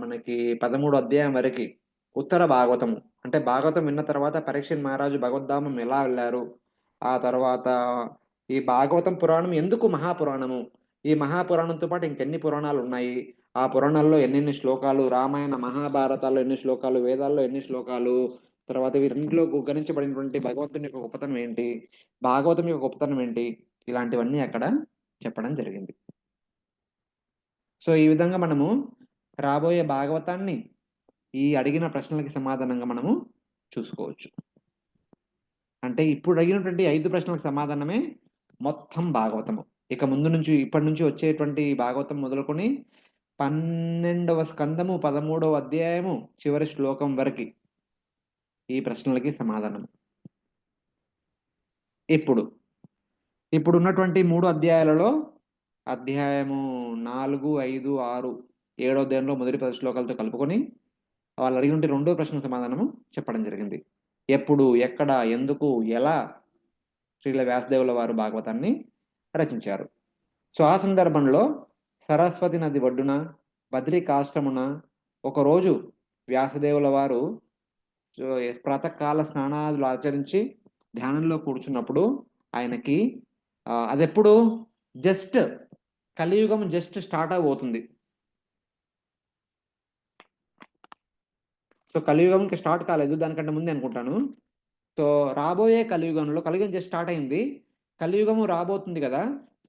మనకి 13వ అధ్యాయం వరకు ఉత్తర భాగవతము, అంటే భాగవతం విన్న తర్వాత పరీక్షిత్ మహారాజు భగవద్ధామం ఎలా వెళ్ళారు, ఆ తర్వాత ఈ భాగవతం పురాణం ఎందుకు మహాపురాణము, ఈ మహాపురాణంతో పాటు ఇంకెన్ని పురాణాలు ఉన్నాయి, ఆ పురాణాల్లో ఎన్నెన్ని శ్లోకాలు, రామాయణ మహాభారతాల్లో ఎన్ని శ్లోకాలు, వేదాల్లో ఎన్ని శ్లోకాలు, తర్వాత వీరింట్లో గణించబడినటువంటి భగవంతుని యొక్క గొప్పతనం ఏంటి, భాగవతం యొక్క గొప్పతనం ఏంటి, ఇలాంటివన్నీ అక్కడ చెప్పడం జరిగింది. సో ఈ విధంగా మనము రాబోయే భాగవతాన్ని ఈ అడిగిన ప్రశ్నలకి సమాధానంగా మనము చూసుకోవచ్చు. అంటే ఇప్పుడు అడిగినటువంటి 5 ప్రశ్నలకు సమాధానమే మొత్తం భాగవతము. ఇక ముందు నుంచి ఇప్పటి నుంచి వచ్చేటువంటి భాగవతం మొదలుకొని 12వ స్కందము 13వ అధ్యాయము చివరి శ్లోకం వరకు ఈ ప్రశ్నలకి సమాధానం. ఇప్పుడు ఉన్నటువంటి 3 అధ్యాయాలలో అధ్యాయము 4, 5, 6, 7వ అధ్యాయంలో మొదటి 10 శ్లోకాలతో కలుపుకొని వాళ్ళు అడిగినటువంటి 2వ ప్రశ్నకు సమాధానము చెప్పడం జరిగింది. ఎప్పుడు, ఎక్కడ, ఎందుకు, ఎలా శ్రీల వ్యాసదేవుల వారు భాగవతాన్ని రచించారు. సో ఆ సందర్భంలో సరస్వతి నది ఒడ్డున బద్రికాశ్రమున ఒకరోజు వ్యాసదేవుల వారు ప్రాతకాల స్నానాదులు ఆచరించి ధ్యానంలో కూర్చున్నప్పుడు ఆయనకి అదెప్పుడు జస్ట్ కలియుగం జస్ట్ స్టార్ట్ అవబోతుంది. సో కలియుగంకి స్టార్ట్ కాలేదు, దానికంటే ముందే అనుకుంటాను. సో రాబోయే కలియుగంలో, కలియుగం జస్ట్ స్టార్ట్ అయింది, కలియుగము రాబోతుంది కదా.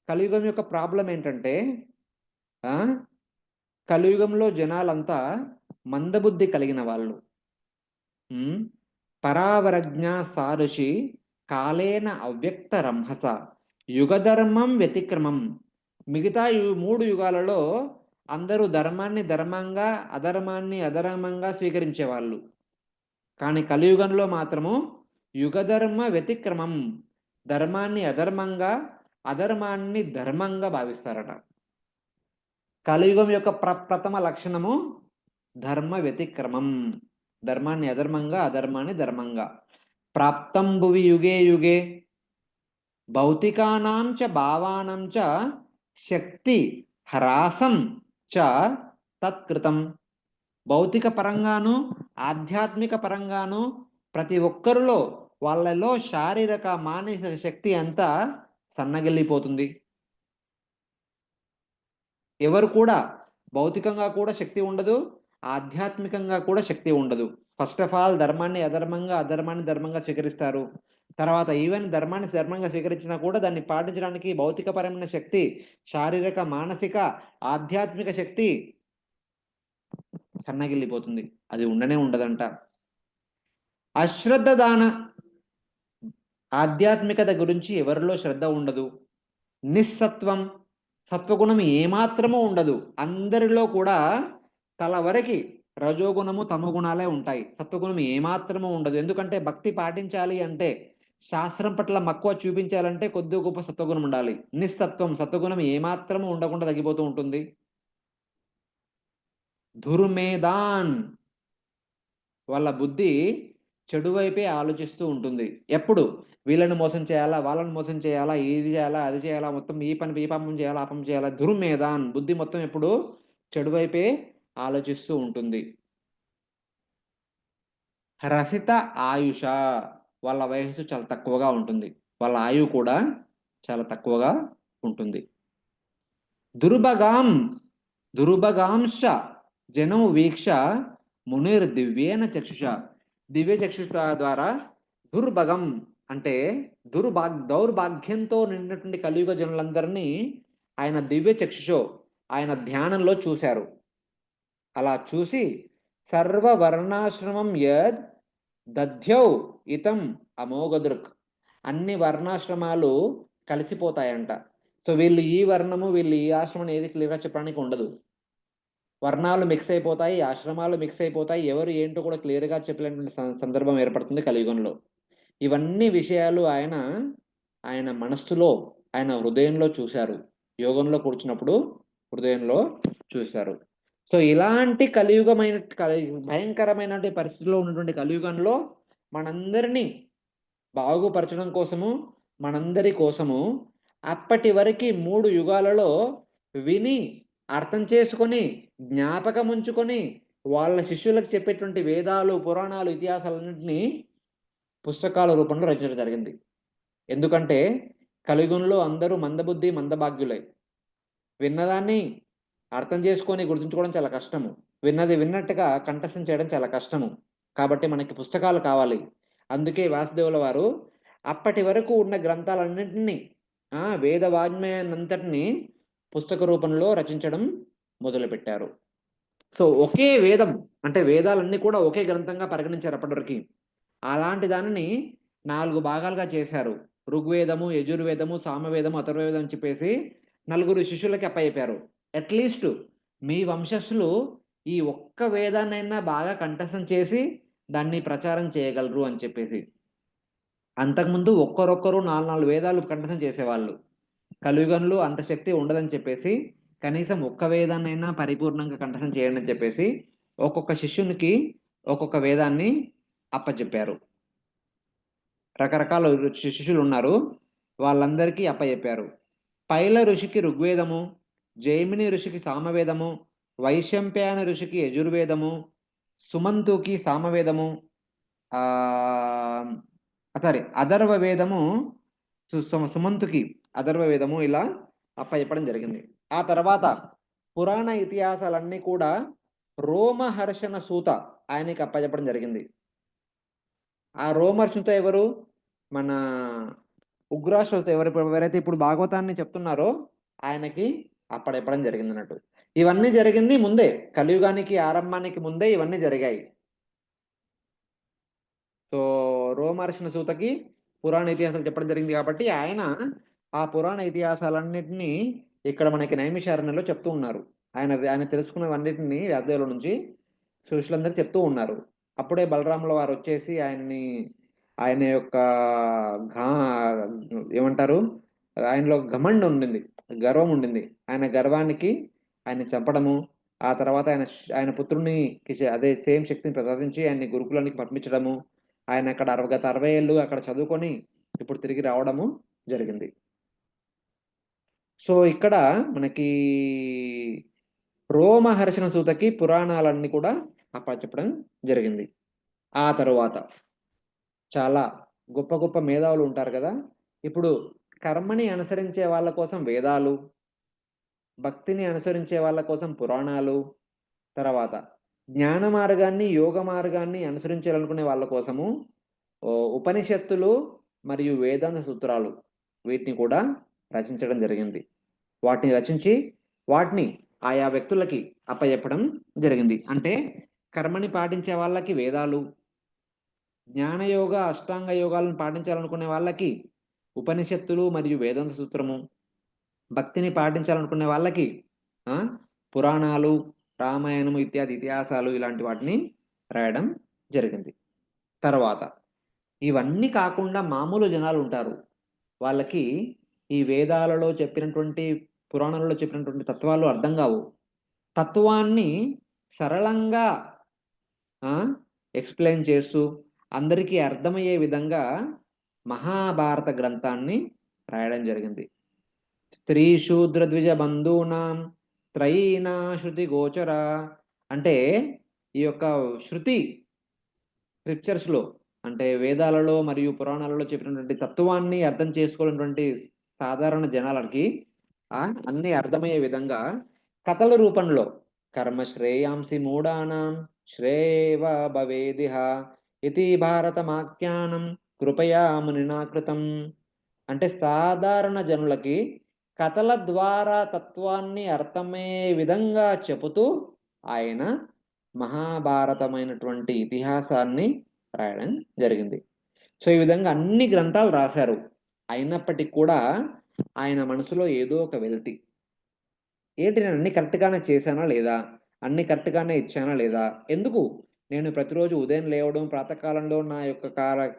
కలియుగం యొక్క ప్రాబ్లం ఏంటంటే కలియుగంలో జనాలంతా మందబుద్ధి కలిగిన వాళ్ళు. పరావరజ్ఞ సారుషి కాలేన అవ్యక్త రంహస యుగధర్మం వ్యతిక్రమం. మిగతా 3 యుగాలలో అందరూ ధర్మాన్ని ధర్మంగా, అధర్మాన్ని అధర్మంగా స్వీకరించేవాళ్ళు. కానీ కలియుగంలో మాత్రము యుగధర్మ వ్యతిక్రమం, ధర్మాన్ని అధర్మంగా, అధర్మాన్ని ధర్మంగా భావిస్తారట. కలియుగం యొక్క ప్రథమ లక్షణము ధర్మ వ్యతిక్రమం, ధర్మాన్ని అధర్మంగా, అధర్మాన్ని ధర్మంగా. ప్రాప్తం భువి యుగే యుగే భౌతికానాం చ భావానాం చ శక్తి హ్రాసం చ తత్కృతం. భౌతిక పరంగాను ఆధ్యాత్మిక పరంగాను ప్రతి ఒక్కరిలో వాళ్ళలో శారీరక మానసిక శక్తి అంతా సన్నగిల్లిపోతుంది. ఎవరు కూడా భౌతికంగా కూడా శక్తి ఉండదు, ఆధ్యాత్మికంగా కూడా శక్తి ఉండదు. ఫస్ట్ ఆఫ్ ఆల్ ధర్మాన్ని అధర్మంగా, అధర్మాన్ని ధర్మంగా స్వీకరిస్తారు. తర్వాత ఈవెన్ ధర్మాన్ని ధర్మంగా స్వీకరించినా కూడా దాన్ని పాటించడానికి భౌతికపరమైన శక్తి, శారీరక మానసిక ఆధ్యాత్మిక శక్తి సన్నగిల్లిపోతుంది, అది ఉండనే ఉండదంట. అశ్రద్ధ దాన ఆధ్యాత్మికత గురించి ఎవరిలో శ్రద్ధ ఉండదు. నిస్సత్వం, సత్వగుణం ఏమాత్రమూ ఉండదు. అందరిలో కూడా తల వరకు రజోగుణము తమగుణాలే ఉంటాయి, సత్వగుణం ఏమాత్రమూ ఉండదు. ఎందుకంటే భక్తి పాటించాలి అంటే, శాస్త్రం పట్ల మక్కువ చూపించాలంటే కొద్ది గొప్ప సత్వగుణం ఉండాలి. నిస్సత్వం, సత్వగుణం ఏమాత్రము ఉండకుండా తగ్గిపోతూ ఉంటుంది. దుర్మేధాన్, వాళ్ళ బుద్ధి చెడు వైపే ఆలోచిస్తూ ఉంటుంది. ఎప్పుడు వీళ్ళని మోసం చేయాలా, వాళ్ళని మోసం చేయాలా, ఇది చేయాలా, అది చేయాలా, మొత్తం ఈ పాపం చేయాలా, ఆ పాపం చేయాలా. దుర్మేధాన్, బుద్ధి మొత్తం ఎప్పుడు చెడు వైపే ఆలోచిస్తూ ఉంటుంది. రసిత ఆయుష, వాళ్ళ వయస్సు చాలా తక్కువగా ఉంటుంది, వాళ్ళ ఆయువు కూడా చాలా తక్కువగా ఉంటుంది. దుర్భగాంశ జనం వీక్ష మునిర్ దివ్యేన చక్షుష. దివ్య చక్షుష ద్వారా దుర్భగం అంటే దౌర్భాగ్యంతో నిండినటువంటి కలియుగ జనులందరినీ ఆయన దివ్య చక్షుషో, ఆయన ధ్యానంలో చూశారు. అలా చూసి సర్వవర్ణాశ్రమం యద్ దధ్యౌ ఇతం అమోఘదృక్, అన్ని వర్ణాశ్రమాలు కలిసిపోతాయంట. సో వీళ్ళు ఈ వర్ణము, వీళ్ళు ఈ ఆశ్రమం ఏది క్లియర్గా చెప్పడానికి ఉండదు. వర్ణాలు మిక్స్ అయిపోతాయి, ఆశ్రమాలు మిక్స్ అయిపోతాయి, ఎవరు ఏంటో కూడా క్లియర్గా చెప్పలేనటువంటి సందర్భం ఏర్పడుతుంది కలియుగంలో. ఇవన్నీ విషయాలు ఆయన మనస్సులో, ఆయన హృదయంలో చూశారు. యోగంలో కూర్చున్నప్పుడు హృదయంలో చూశారు. సో ఇలాంటి భయంకరమైన పరిస్థితుల్లో ఉన్నటువంటి కలియుగంలో మనందరినీ బాగుపరచడం కోసము, మనందరి కోసము అప్పటి వరకు 3 యుగాలలో విని అర్థం చేసుకొని జ్ఞాపకం ఉంచుకొని వాళ్ళ శిష్యులకు చెప్పేటువంటి వేదాలు, పురాణాలు, ఇతిహాసాలన్నింటినీ పుస్తకాల రూపంలో రచించడం జరిగింది. ఎందుకంటే కలియుగంలో అందరూ మందబుద్ధి, మందభాగ్యులై. విన్నదాన్ని అర్థం చేసుకొని గుర్తుంచుకోవడం చాలా కష్టము, విన్నది విన్నట్టుగా కంఠస్థం చేయడం చాలా కష్టము. కాబట్టి మనకి పుస్తకాలు కావాలి. అందుకే వాసుదేవుల వారు అప్పటి వరకు ఉన్న గ్రంథాలన్నింటినీ వేద వాజ్మయాన్నంతటిని పుస్తక రూపంలో రచించడం మొదలుపెట్టారు. సో ఒకే వేదం అంటే వేదాలన్నీ కూడా ఒకే గ్రంథంగా పరిగణించారు అప్పటివరకు. అలాంటి దానిని 4 భాగాలుగా చేశారు. ఋగ్వేదము, యజుర్వేదము, సామవేదము, అథర్వవేదం అని చెప్పేసి 4 శిష్యులకి అప్పచెప్పారు. అట్లీస్ట్ మీ వంశస్థులు ఈ ఒక్క వేదాన్నైనా బాగా కంఠస్థం చేసి దాన్ని ప్రచారం చేయగలరు అని చెప్పేసి. అంతకుముందు ఒక్కరొక్కరు 4 వేదాలు కంఠస్థం చేసేవాళ్ళు. కలియుగంలో అంత శక్తి ఉండదని చెప్పేసి కనీసం ఒక్క వేదాన్నైనా పరిపూర్ణంగా కంఠస్థం చేయండి అని చెప్పేసి ఒక్కొక్క శిష్యునికి ఒక్కొక్క వేదాన్ని అప్పచెప్పారు. రకరకాల శిష్యులు ఉన్నారు, వాళ్ళందరికీ అప్పచెప్పారు. పైల ఋషికి ఋగ్వేదము, జైమిని ఋషికి సామవేదము, వైశంపాయన ఋషికి యజుర్వేదము, సుమంతుకి సామవేదము, అథర్వ వేదము సుమంతుకి అథర్వ వేదము ఇలా అప్పచెప్పడం జరిగింది. ఆ తర్వాత పురాణ ఇతిహాసాలన్నీ కూడా రోమహర్షణ సూత ఆయనకి అప్పచెప్పడం జరిగింది. ఆ రోమహర్షణతో ఎవరు? మన ఉగ్రాశ్వత ఎవరైతే ఇప్పుడు భాగవతాన్ని చెప్తున్నారో ఆయనకి అప్పచెప్పడం జరిగింది అన్నట్టు. ఇవన్నీ జరిగింది ముందే, కలియుగానికి ఆరంభానికి ముందే ఇవన్నీ జరిగాయి. సో రోమహర్షణ సూతకి పురాణ ఇతిహాసాలు చెప్పడం జరిగింది కాబట్టి ఆయన ఆ పురాణ ఇతిహాసాలన్నింటినీ ఇక్కడ మనకి నైమిషారణ్యంలో చెప్తూ ఉన్నారు. ఆయన తెలుసుకున్నవన్నిటిని వ్యాసదేవుల నుంచి శిష్యులందరూ చెప్తూ ఉన్నారు. అప్పుడే బలరాముల వారు వచ్చేసి ఆయన యొక్క ఏమంటారు, ఆయనలో ఘమండ ఉండింది, గర్వం ఉండింది. ఆయన గర్వానికి ఆయన చంపడము, ఆ తర్వాత ఆయన పుత్రుని అదే సేమ్ శక్తిని ప్రసాదించి ఆయన్ని గురుకులానికి పంపించడము, ఆయన అక్కడ గత 60 ఏళ్ళు అక్కడ చదువుకొని ఇప్పుడు తిరిగి రావడము జరిగింది. సో ఇక్కడ మనకి రోమహర్షణ సూతకి పురాణాలన్నీ కూడా అప్పచెప్పడం జరిగింది. ఆ తరువాత చాలా గొప్ప గొప్ప మేధావులు ఉంటారు కదా. ఇప్పుడు కర్మని అనుసరించే వాళ్ళ కోసం వేదాలు, భక్తిని అనుసరించే వాళ్ళ కోసం పురాణాలు, తర్వాత జ్ఞాన మార్గాన్ని యోగ మార్గాన్ని అనుసరించాలనుకునే వాళ్ళ కోసము ఉపనిషత్తులు మరియు వేదాంత సూత్రాలు వీటిని కూడా రచించడం జరిగింది. వాటిని రచించి వాటిని ఆయా వ్యక్తులకి అప్పచెప్పడం జరిగింది. అంటే కర్మని పాటించే వాళ్ళకి వేదాలు, జ్ఞానయోగ అష్టాంగ యోగాలను పాటించాలనుకునే వాళ్ళకి ఉపనిషత్తులు మరియు వేదాంత సూత్రము, భక్తిని పాటించాలనుకునే వాళ్ళకి పురాణాలు, రామాయణము ఇత్యాది ఇతిహాసాలు ఇలాంటి వాటిని రాయడం జరిగింది. తర్వాత ఇవన్నీ కాకుండా మామూలు జనాలు ఉంటారు, వాళ్ళకి ఈ వేదాలలో చెప్పినటువంటి పురాణాలలో చెప్పినటువంటి తత్వాలు అర్థం కావు. తత్వాన్ని సరళంగా ఎక్స్ప్లెయిన్ చేస్తూ అందరికీ అర్థమయ్యే విధంగా మహాభారత గ్రంథాన్ని రాయడం జరిగింది. స్త్రీ శూద్ర ద్విజ బంధూనాం త్రయీనా శృతి గోచర అంటే ఈ యొక్క శృతి స్క్రిప్చర్స్లో అంటే వేదాలలో మరియు పురాణాలలో చెప్పినటువంటి తత్వాన్ని అర్థం చేసుకోవాలన్నటువంటి సాధారణ జనాలకి అన్ని అర్థమయ్యే విధంగా కథల రూపంలో కర్మశ్రేయాంసి మూఢానాం శ్రేవ భవేదిహ ఇతి భారతమాఖ్యానం కృపయా మునినాకృతం అంటే సాధారణ జనులకి కథల ద్వారా తత్వాన్ని అర్థమయ్యే విధంగా చెబుతూ ఆయన మహాభారతమైనటువంటి ఇతిహాసాన్ని రాయడం జరిగింది. సో ఈ విధంగా అన్ని గ్రంథాలు రాశారు. అయినప్పటికీ కూడా ఆయన మనసులో ఏదో ఒక వెలితి, ఏంటి నేను అన్ని కరెక్ట్గానే చేశానా లేదా, అన్ని కరెక్ట్గానే ఇచ్చానా లేదా, ఎందుకు నేను ప్రతిరోజు ఉదయం లేవడం, ప్రాతకాలంలో నా యొక్క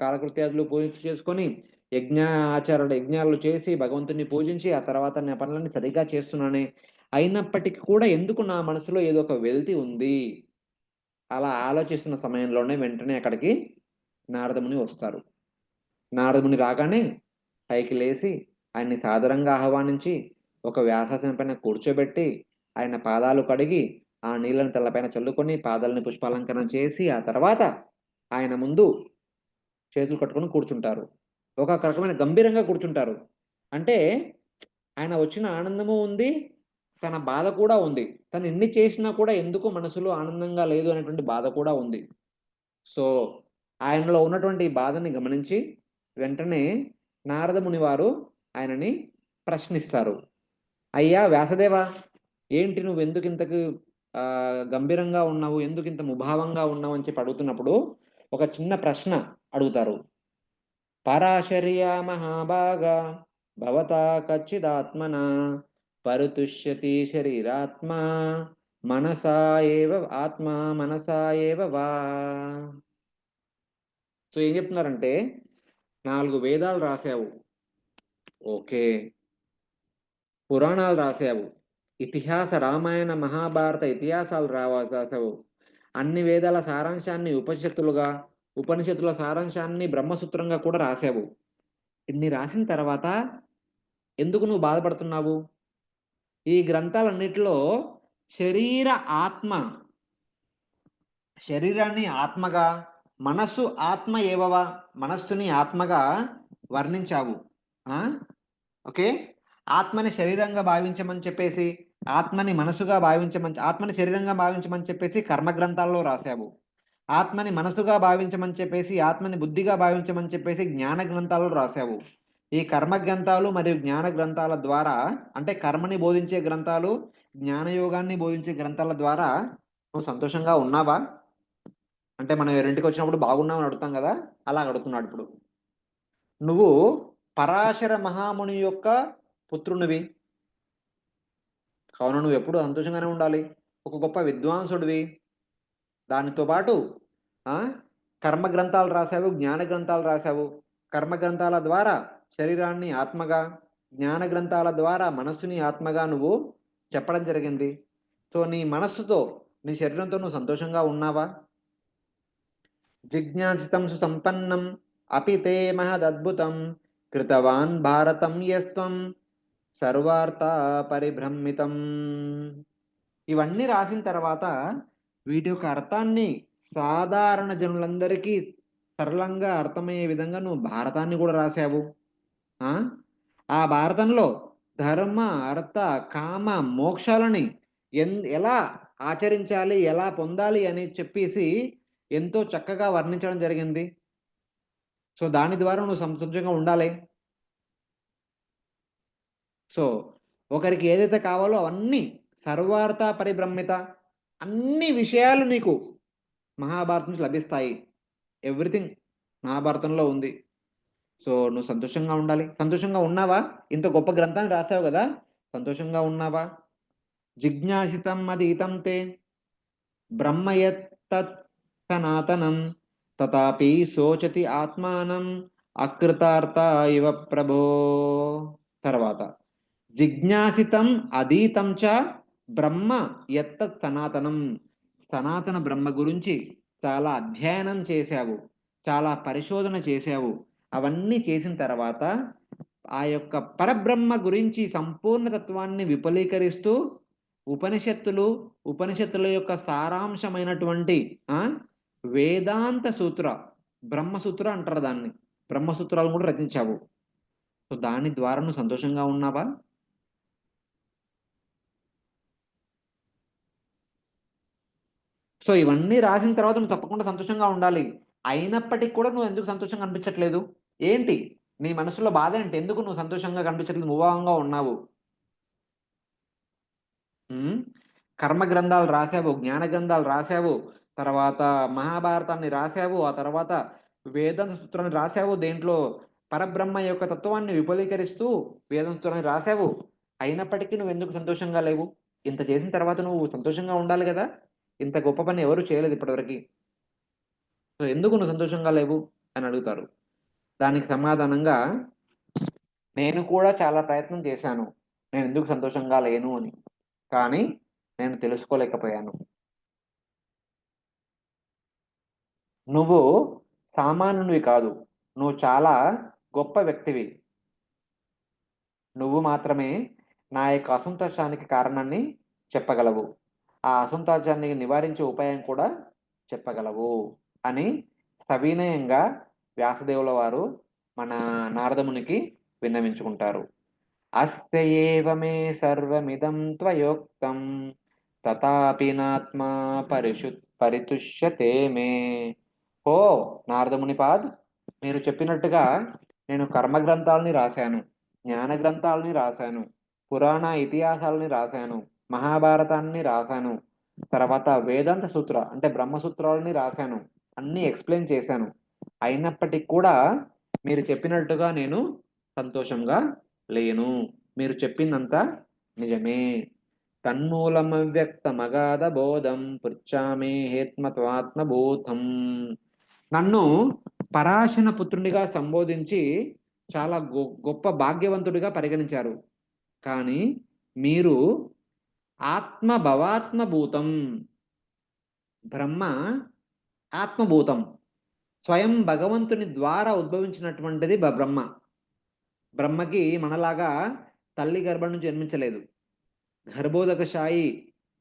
కాలకృత్యాదులు పూజ చేసుకొని యజ్ఞాలు చేసి భగవంతుని పూజించి ఆ తర్వాత నా పనులన్నీ సరిగా చేస్తున్నానే, అయినప్పటికీ కూడా ఎందుకు నా మనసులో ఏదో ఒక వెలితి ఉంది. అలా ఆలోచిస్తున్న సమయంలోనే వెంటనే అక్కడికి నారదముని వస్తారు. నారదముని రాగానే పైకి లేచి ఆయన్ని సాదరంగా ఆహ్వానించి ఒక వ్యాసాసనం పైన కూర్చోబెట్టి ఆయన పాదాలు కడిగి ఆ నీళ్ళని తలపైన చల్లుకొని పాదాలని పుష్పాలంకరణ చేసి ఆ తర్వాత ఆయన ముందు చేతులు కట్టుకొని కూర్చుంటారు. ఒక రకమైన గంభీరంగా కూర్చుంటారు. అంటే ఆయన వచ్చిన ఆనందము ఉంది, తన బాధ కూడా ఉంది. తను ఎన్ని చేసినా కూడా ఎందుకు మనసులో ఆనందంగా లేదు అనేటువంటి బాధ కూడా ఉంది. సో ఆయనలో ఉన్నటువంటి బాధని గమనించి వెంటనే నారద ముని వారు ఆయనని ప్రశ్నిస్తారు. అయ్యా వ్యాసదేవ, ఏంటి నువ్వు ఎందుకు ఇంతకు గంభీరంగా ఉన్నావు, ఎందుకు ఇంత ముభావంగా ఉన్నావు అని చెప్పి అడుగుతున్నప్పుడు ఒక చిన్న ప్రశ్న అడుగుతారు. పరాశర్య మహాభాగా భవతా కచ్చిదాత్మన పరుతుష్యతి శరీరాత్మ మనసా ఏవ ఆత్మ మనసా ఏవ వా. సో ఏం చెప్తున్నారంటే, 4 వేదాలు రాశావు, ఓకే, పురాణాలు రాశావు, ఇతిహాస రామాయణ మహాభారత ఇతిహాసాలు రాసావు, అన్ని వేదాల సారాంశాన్ని ఉపనిషత్తుల సారాంశాన్ని బ్రహ్మసూత్రంగా కూడా రాశావు. ఇన్ని రాసిన తర్వాత ఎందుకు నువ్వు బాధపడుతున్నావు? ఈ గ్రంథాలన్నిటిలో శరీరాన్ని ఆత్మగా, మనస్సు ఆత్మ ఏవవా, మనస్సుని ఆత్మగా వర్ణించావు. ఓకే, ఆత్మని శరీరంగా భావించమని చెప్పేసి, ఆత్మని మనసుగా భావించమని, ఆత్మని శరీరంగా భావించమని చెప్పేసి కర్మ గ్రంథాల్లో రాశావు. ఆత్మని మనసుగా భావించమని చెప్పేసి, ఆత్మని బుద్ధిగా భావించమని చెప్పేసి జ్ఞాన గ్రంథాల్లో రాశావు. ఈ కర్మ గ్రంథాలు మరియు జ్ఞాన గ్రంథాల ద్వారా, అంటే కర్మని బోధించే గ్రంథాలు, జ్ఞానయోగాన్ని బోధించే గ్రంథాల ద్వారా నువ్వు సంతోషంగా ఉన్నావా? అంటే మనం ఎవరింటికి వచ్చినప్పుడు బాగున్నామని అడుగుతాం కదా, అలా అడుగుతున్నాడు ఇప్పుడు. నువ్వు పరాశర మహాముని యొక్క పుత్రునివి కావున నువ్వు ఎప్పుడు సంతోషంగానే ఉండాలి. ఒక గొప్ప విద్వాంసుడివి. దానితో పాటు కర్మ గ్రంథాలు రాశావు, జ్ఞాన గ్రంథాలు రాశావు. కర్మ గ్రంథాల ద్వారా శరీరాన్ని ఆత్మగా, జ్ఞాన గ్రంథాల ద్వారా మనస్సుని ఆత్మగా నువ్వు చెప్పడం జరిగింది. సో నీ మనస్సుతో, నీ శరీరంతో నువ్వు సంతోషంగా ఉన్నావా? జిజ్ఞాసితం సుసంపన్నం అపి తే మహదద్భుతం కృతవాన్ భారతం యస్త్వం సర్వార్థ పరిభ్రమితం. ఇవన్నీ రాసిన తర్వాత వీటి యొక్క అర్థాన్ని సాధారణ జనులందరికీ సరళంగా అర్థమయ్యే విధంగా నువ్వు భారతాన్ని కూడా రాశావు. ఆ భారతంలో ధర్మ, అర్థ, కామ, మోక్షాలని ఎలా ఆచరించాలి, ఎలా పొందాలి అని చెప్పేసి ఎంతో చక్కగా వర్ణించడం జరిగింది. సో దాని ద్వారా నువ్వు సంతోషంగా ఉండాలి. సో ఒకరికి ఏదైతే కావాలో అవన్నీ సర్వార్థ పరిభ్రమిత, అన్ని విషయాలు నీకు మహాభారతం నుంచి లభిస్తాయి. ఎవ్రీథింగ్ మహాభారతంలో ఉంది. సో నువ్వు సంతోషంగా ఉండాలి. సంతోషంగా ఉన్నావా? ఇంత గొప్ప గ్రంథాన్ని రాసావు కదా, సంతోషంగా ఉన్నావా? జిజ్ఞాసితం అధీతం తే బ్రహ్మయత్తత్ సనాతనం తథాపి శోచతి ఆత్మానం అకృతార్థ ఇవ ప్రభో. తర్వాత జిజ్ఞాసితం అధీతం చ బ్రహ్మ యత్తత్ సనాతనం. సనాతన బ్రహ్మ గురించి చాలా అధ్యయనం చేశావు, చాలా పరిశోధన చేశావు. అవన్నీ చేసిన తర్వాత ఆ యొక్క పరబ్రహ్మ గురించి సంపూర్ణ తత్వాన్ని విపులీకరిస్తూ ఉపనిషత్తుల యొక్క సారాంశమైనటువంటి వేదాంత సూత్ర, బ్రహ్మసూత్ర అంటారు దాన్ని, బ్రహ్మసూత్రాలు కూడా రచించావు. సో దాని ద్వారా నువ్వు సంతోషంగా ఉన్నావా? సో ఇవన్నీ రాసిన తర్వాత నువ్వు తప్పకుండా సంతోషంగా ఉండాలి. అయినప్పటికీ కూడా నువ్వు ఎందుకు సంతోషంగా కనిపించట్లేదు? ఏంటి నీ మనసులో బాధ ఏంటి? ఎందుకు నువ్వు సంతోషంగా కనిపించట్లేదు, ముభావంగా ఉన్నావు? కర్మ గ్రంథాలు రాశావు, జ్ఞాన గ్రంథాలు రాశావు, తర్వాత మహాభారతాన్ని రాశావు, ఆ తర్వాత వేదాంత సూత్రాన్ని రాశావు. దేంట్లో పరబ్రహ్మ యొక్క తత్వాన్ని విపులీకరిస్తూ వేదాంత సూత్రాన్ని రాశావు. అయినప్పటికీ నువ్వు ఎందుకు సంతోషంగా లేవు? ఇంత చేసిన తర్వాత నువ్వు సంతోషంగా ఉండాలి కదా. ఇంత గొప్ప పని ఎవరు చేయలేదు ఇప్పటివరకు. సో ఎందుకు నువ్వు సంతోషంగా లేవు అని అడుగుతారు. దానికి సమాధానంగా, నేను కూడా చాలా ప్రయత్నం చేశాను నేను ఎందుకు సంతోషంగా లేను అని, కానీ నేను తెలుసుకోలేకపోయాను. నువ్వు సామాన్యునివి కాదు, నువ్వు చాలా గొప్ప వ్యక్తివి. నువ్వు మాత్రమే నా యొక్క అసంతోషానికి కారణాన్ని చెప్పగలవు, ఆ అసంతోషాన్ని నివారించే ఉపాయం కూడా చెప్పగలవు అని సవినయంగా వ్యాసదేవుల వారు మన నారదమునికి విన్నవించుకుంటారు. అస్య ఏవ మే సర్వమిదం త్వయోక్తం తథాపి నాత్మా పరితుష్యతే మే ఓ నారదమునిపాద్, మీరు చెప్పినట్టుగా నేను కర్మ గ్రంథాలని రాశాను, జ్ఞాన గ్రంథాలని రాశాను, పురాణ ఇతిహాసాలని రాశాను, మహాభారతాన్ని రాశాను, తర్వాత వేదాంత సూత్ర అంటే బ్రహ్మసూత్రాలని రాశాను, అన్ని ఎక్స్ప్లెయిన్ చేశాను. అయినప్పటికీ కూడా మీరు చెప్పినట్టుగా నేను సంతోషంగా లేను. మీరు చెప్పిందంతా నిజమే. తన్మూలమవ్యక్తమగాధ బోధం పృచ్ఛామి హేత్మత్వాత్మభూతం. నన్ను పరాశన పుత్రునిగా సంబోధించి చాలా గొప్ప భాగ్యవంతుడిగా పరిగణించారు. కానీ మీరు ఆత్మభవాత్మభూతం, బ్రహ్మ ఆత్మభూతం, స్వయం భగవంతుని ద్వారా ఉద్భవించినటువంటిది బ్రహ్మ. బ్రహ్మకి మనలాగా తల్లి గర్భం నుంచి జన్మించలేదు. గర్భోదకశాయి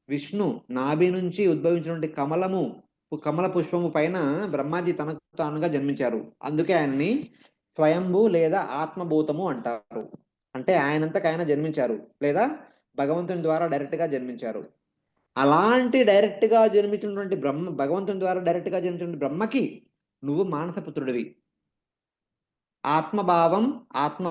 విష్ణు నాభి నుంచి ఉద్భవించినటువంటి కమల పుష్పము పైన బ్రహ్మాజీ తనకు తానుగా జన్మించారు. అందుకే ఆయన్ని స్వయంభూ లేదా ఆత్మభూతము అంటారు. అంటే ఆయనంతకు ఆయన జన్మించారు లేదా భగవంతుని ద్వారా డైరెక్ట్గా జన్మించారు. అలాంటి డైరెక్ట్గా జన్మించినటువంటి భగవంతుని ద్వారా డైరెక్ట్గా జన్మించినటువంటి బ్రహ్మకి నువ్వు మానసపుత్రుడివి. ఆత్మభావం ఆత్మ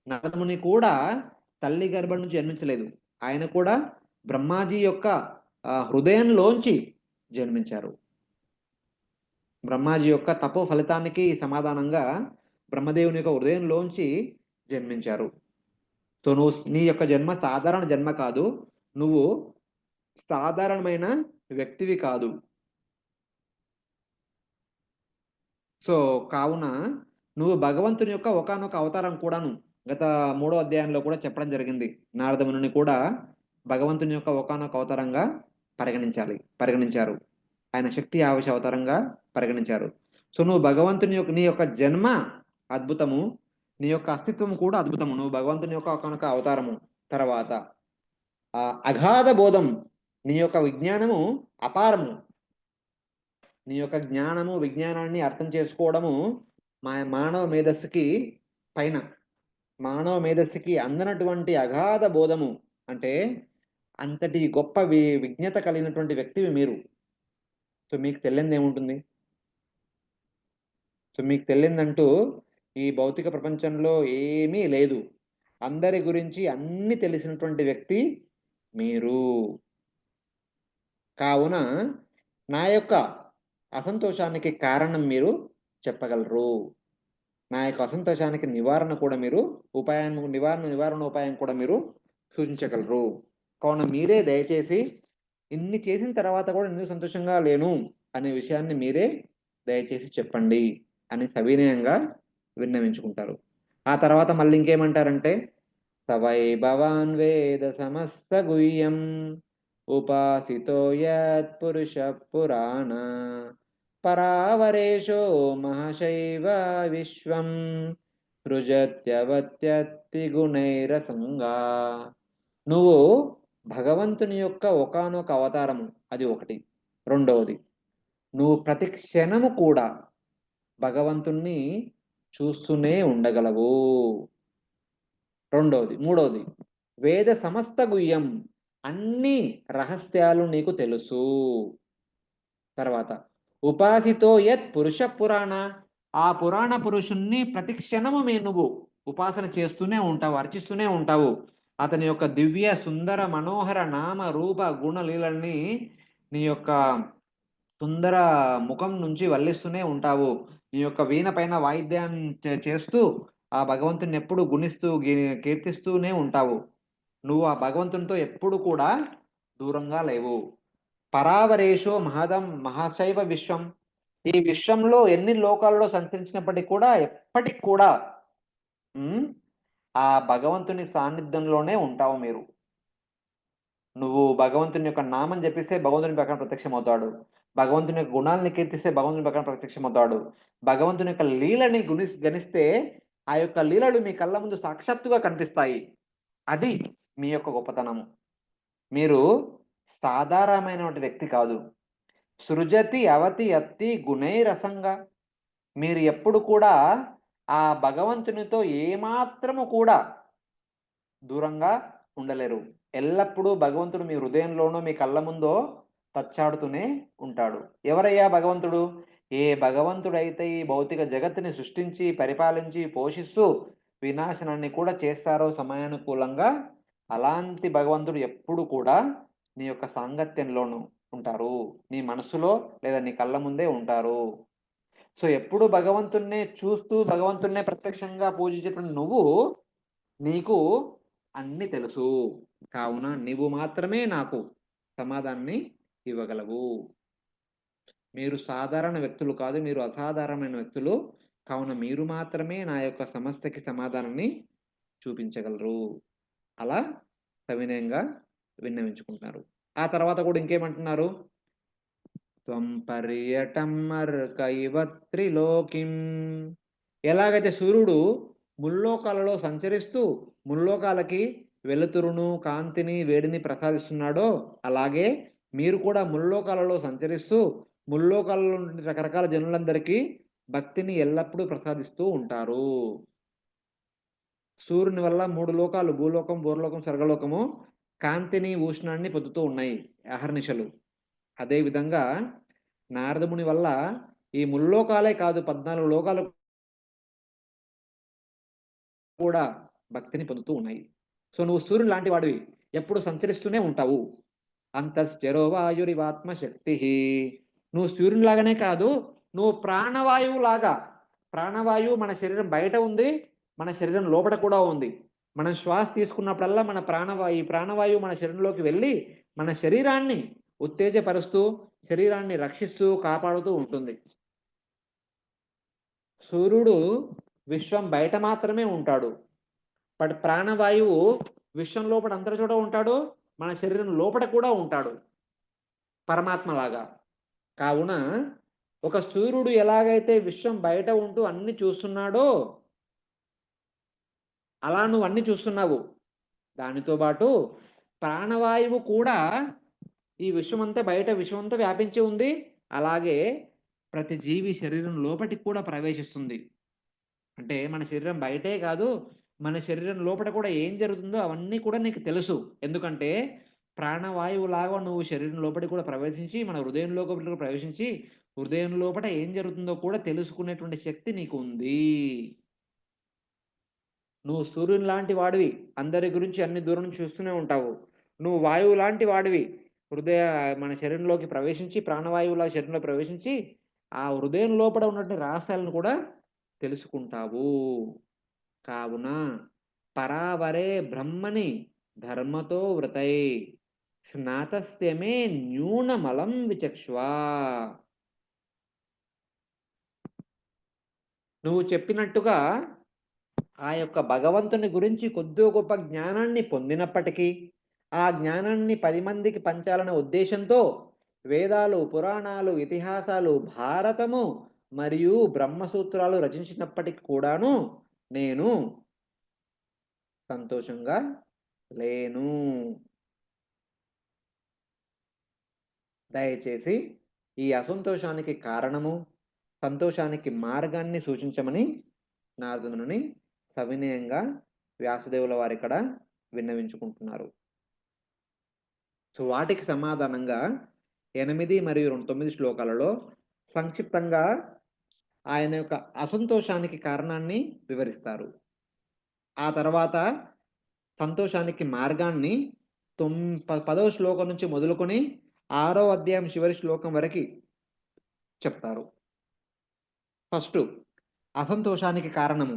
నారదముని కూడా తల్లి గర్భం నుంచి జన్మించలేదు. ఆయన కూడా బ్రహ్మాజీ యొక్క హృదయంలోంచి జన్మించారు. బ్రహ్మాజీ యొక్క తపో ఫలితానికి సమాధానంగా బ్రహ్మదేవుని యొక్క హృదయంలోంచి జన్మించారు. సో నువ్వు నీ యొక్క జన్మ సాధారణ జన్మ కాదు, నువ్వు సాధారణమైన వ్యక్తివి కాదు. సో కావున నువ్వు భగవంతుని యొక్క ఒకానొక అవతారం కూడాను. గత 3వ అధ్యాయంలో కూడా చెప్పడం జరిగింది. నారదముని కూడా భగవంతుని యొక్క ఒకానొక అవతారంగా పరిగణించారు. ఆయన శక్తి ఆవేశ అవతారంగా పరిగణించారు. సో నువ్వు భగవంతుని యొక్క నీ యొక్క జన్మ అద్భుతము, నీ యొక్క అస్తిత్వం కూడా అద్భుతము. నువ్వు భగవంతుని యొక్క ఒకానొక అవతారము. తర్వాత అగాధ బోధం, నీ యొక్క విజ్ఞానము అపారము. నీ యొక్క జ్ఞానము విజ్ఞానాన్ని అర్థం చేసుకోవడము మానవ మేధస్సుకి పైన, మానవ మేధస్సుకి అందనటువంటి అగాధ బోధము. అంటే అంతటి గొప్ప విజ్ఞత కలిగినటువంటి వ్యక్తివి మీరు. సో మీకు తెలియంది ఏముంటుంది? సో మీకు తెలియందంటూ ఈ భౌతిక ప్రపంచంలో ఏమీ లేదు. అందరి గురించి అన్ని తెలిసినటువంటి వ్యక్తి మీరు. కావున నా యొక్క అసంతోషానికి కారణం మీరు చెప్పగలరు. నా యొక్క అసంతోషానికి నివారణ కూడా మీరు నివారణ ఉపాయం కూడా మీరు సూచించగలరు. కావున మీరే దయచేసి ఇన్ని చేసిన తర్వాత కూడా ఎందుకు సంతోషంగా లేను అనే విషయాన్ని మీరే దయచేసి చెప్పండి అని సవినయంగా విన్నవించుకుంటారు. ఆ తర్వాత మళ్ళీ ఇంకేమంటారంటే, సవై భవాన్ వేద సమస్త గుహ్యం ఉపాసితో యత్ పురుష పురాణ పరావరేషో మహశైవ విశ్వం సృజత్యవత్యత్తి గుణైరసంగా. నువ్వు భగవంతుని యొక్క ఒకానొక అవతారము, అది ఒకటి. రెండవది, నువ్వు ప్రతి క్షణము కూడా భగవంతుణ్ణి చూస్తూనే ఉండగలవు. రెండవది. మూడవది, వేద సమస్త గుహ్యం, అన్ని రహస్యాలు నీకు తెలుసు. తర్వాత ఉపాసితో యత్ పురుష పురాణ, ఆ పురాణ పురుషుణ్ణి ప్రతి క్షణము నువ్వు ఉపాసన చేస్తూనే ఉంటావు, అర్చిస్తూనే ఉంటావు. అతని యొక్క దివ్య సుందర మనోహర నామ రూప గుణలీలల్ని నీ యొక్క సుందర ముఖం నుంచి వల్లిస్తూనే ఉంటావు. నీ యొక్క వీణ పైన వాయిద్యాన్ని చేస్తూ ఆ భగవంతుని ఎప్పుడు గుణిస్తూ కీర్తిస్తూనే ఉంటావు. నువ్వు ఆ భగవంతునితో ఎప్పుడు కూడా దూరంగా లేవు. పరావరేషో మహాశైవ విశ్వం, ఈ విశ్వంలో ఎన్ని లోకాల్లో సంచరించినప్పటికీ కూడా ఎప్పటికి కూడా ఆ భగవంతుని సాన్నిధ్యంలోనే ఉంటావు మీరు. నువ్వు భగవంతుని యొక్క నామం చెప్పిస్తే భగవంతుని పక్కన ప్రత్యక్షమవుతాడు. భగవంతుని యొక్క గుణాలని కీర్తిస్తే భగవంతుని పక్కన ప్రత్యక్షమవుతాడు. భగవంతుని యొక్క లీలని గణిస్తే ఆ యొక్క లీలలు మీ కళ్ళ ముందు సాక్షాత్తుగా కనిపిస్తాయి. అది మీ యొక్క గొప్పతనము. మీరు సాధారణమైనటువంటి వ్యక్తి కాదు. సృజతి అవతి అత్తి గుణైరసంగా, మీరు ఎప్పుడు కూడా ఆ భగవంతునితో ఏమాత్రము కూడా దూరంగా ఉండలేరు. ఎల్లప్పుడూ భగవంతుడు మీ హృదయంలోనో, మీ కళ్ళ ముందో తచ్చాడుతూనే ఉంటాడు. ఎవరయ్యా భగవంతుడు? ఏ భగవంతుడైతే ఈ భౌతిక జగత్తుని సృష్టించి, పరిపాలించి, పోషిస్తూ వినాశనాన్ని కూడా చేస్తారో సమయానుకూలంగా, అలాంటి భగవంతుడు ఎప్పుడు కూడా నీ యొక్క సాంగత్యంలోను ఉంటారు. నీ మనసులో లేదా నీ కళ్ళ ముందే ఉంటారు. సో, ఎప్పుడు భగవంతుడినే చూస్తూ, భగవంతుడినే ప్రత్యక్షంగా పూజించేటువంటి నువ్వు, నీకు అన్నీ తెలుసు. కావున నీవు మాత్రమే నాకు సమాధానాన్ని ఇవ్వగలవు. మీరు సాధారణ వ్యక్తులు కాదు. మీరు అసాధారణమైన వ్యక్తులు. కావున మీరు మాత్రమే నా యొక్క సమస్యకి సమాధానాన్ని చూపించగలరు. అలా సవినయంగా విన్నవించుకుంటున్నారు. ఆ తర్వాత కూడా ఇంకేమంటున్నారు? త్వం పర్యటమర్కైవ త్రిలోకిం. ఎలాగైతే సూర్యుడు ముల్లోకాలలో సంచరిస్తూ ముల్లోకాలకి వెలుతురును, కాంతిని, వేడిని ప్రసాదిస్తున్నాడో, అలాగే మీరు కూడా ముల్లోకాలలో సంచరిస్తూ ముల్లోకాలలో నుండి రకరకాల జనులందరికీ భక్తిని ఎల్లప్పుడూ ప్రసాదిస్తూ ఉంటారు. సూర్యుని వల్ల 3 లోకాలు భూలోకం, భూర్లోకం, స్వర్గలోకము కాంతిని, ఉష్ణాన్ని పొందుతూ ఉన్నాయి అహర్నిశలు. అదేవిధంగా నారదముని వల్ల ఈ ముల్లోకాలే కాదు 14 లోకాలు కూడా భక్తిని పొందుతూ ఉన్నాయి. సో, నువ్వు సూర్యుడు లాంటి వాడివి. ఎప్పుడు సంచరిస్తూనే ఉంటావు. అంతశ్చరోవాయురివాత్మ శక్తి. నువ్వు సూర్యునిలాగానే కాదు, నువ్వు ప్రాణవాయువులాగా. ప్రాణవాయువు మన శరీరం బయట ఉంది, మన శరీరం లోపల కూడా ఉంది. మనం శ్వాస తీసుకున్నప్పుడల్లా మన ప్రాణవాయువు మన శరీరంలోకి వెళ్ళి మన శరీరాన్ని ఉత్తేజపరుస్తూ, శరీరాన్ని రక్షిస్తూ, కాపాడుతూ ఉంటుంది. సూర్యుడు విశ్వం బయట మాత్రమే ఉంటాడు. బట్ ప్రాణవాయువు విశ్వం లోపల అంతటి చోట ఉంటాడు, మన శరీరం లోపల కూడా ఉంటాడు పరమాత్మలాగా. కావున ఒక సూర్యుడు ఎలాగైతే విశ్వం బయట ఉంటూ అన్ని చూస్తున్నాడో, అలా నువ్వు అన్ని చూస్తున్నావు. దానితో పాటు ప్రాణవాయువు కూడా ఈ విశ్వమంతా విశ్వమంతా వ్యాపించి ఉంది. అలాగే ప్రతి జీవి శరీరం లోపటికి కూడా ప్రవేశిస్తుంది. అంటే మన శరీరం బయటే కాదు, మన శరీరం లోపల కూడా ఏం జరుగుతుందో అవన్నీ కూడా నీకు తెలుసు. ఎందుకంటే ప్రాణవాయువులాగా నువ్వు శరీరం లోపలికి కూడా ప్రవేశించి, మన హృదయం లోపలికి కూడా ప్రవేశించి, హృదయం లోపల ఏం జరుగుతుందో కూడా తెలుసుకునేటువంటి శక్తి నీకు ఉంది. నువ్వు సూర్యుని లాంటి వాడివి. అందరి గురించి అన్ని దూరం నుంచి చూస్తూనే ఉంటావు. నువ్వు వాయువు లాంటి వాడివి. మన శరీరంలోకి ప్రవేశించి, ప్రాణవాయువులా శరీరంలో ప్రవేశించి, ఆ హృదయం లోపల ఉన్నటువంటి రహస్యాలను కూడా తెలుసుకుంటావు. కావున పరావరే బ్రహ్మని ధర్మతో వృతై స్నాతస్య మే న్యూనమలం విచక్ష్వా. నువ్వు చెప్పినట్టుగా ఆ యొక్క భగవంతుని గురించి కొద్దో గొప్ప జ్ఞానాన్ని పొందినప్పటికీ, ఆ జ్ఞానాన్ని 10 మందికి పంచాలనే ఉద్దేశంతో వేదాలు, పురాణాలు, ఇతిహాసాలు, భారతము మరియు బ్రహ్మసూత్రాలు రచించినప్పటికి కూడాను నేను సంతోషంగా లేను. దయచేసి ఈ అసంతోషానికి కారణము, సంతోషానికి మార్గాన్ని సూచించమని నారదుని సవినయంగా వ్యాసదేవుల వారు ఇక్కడ విన్నవించుకుంటున్నారు. సో, వాటికి సమాధానంగా 8 మరియు 9 శ్లోకాలలో సంక్షిప్తంగా ఆయన యొక్క అసంతోషానికి కారణాన్ని వివరిస్తారు. ఆ తర్వాత సంతోషానికి మార్గాన్ని 10వ శ్లోకం నుంచి మొదలుకొని 6వ అధ్యాయం చివరి శ్లోకం వరకు చెప్తారు. ఫస్ట్ అసంతోషానికి కారణము.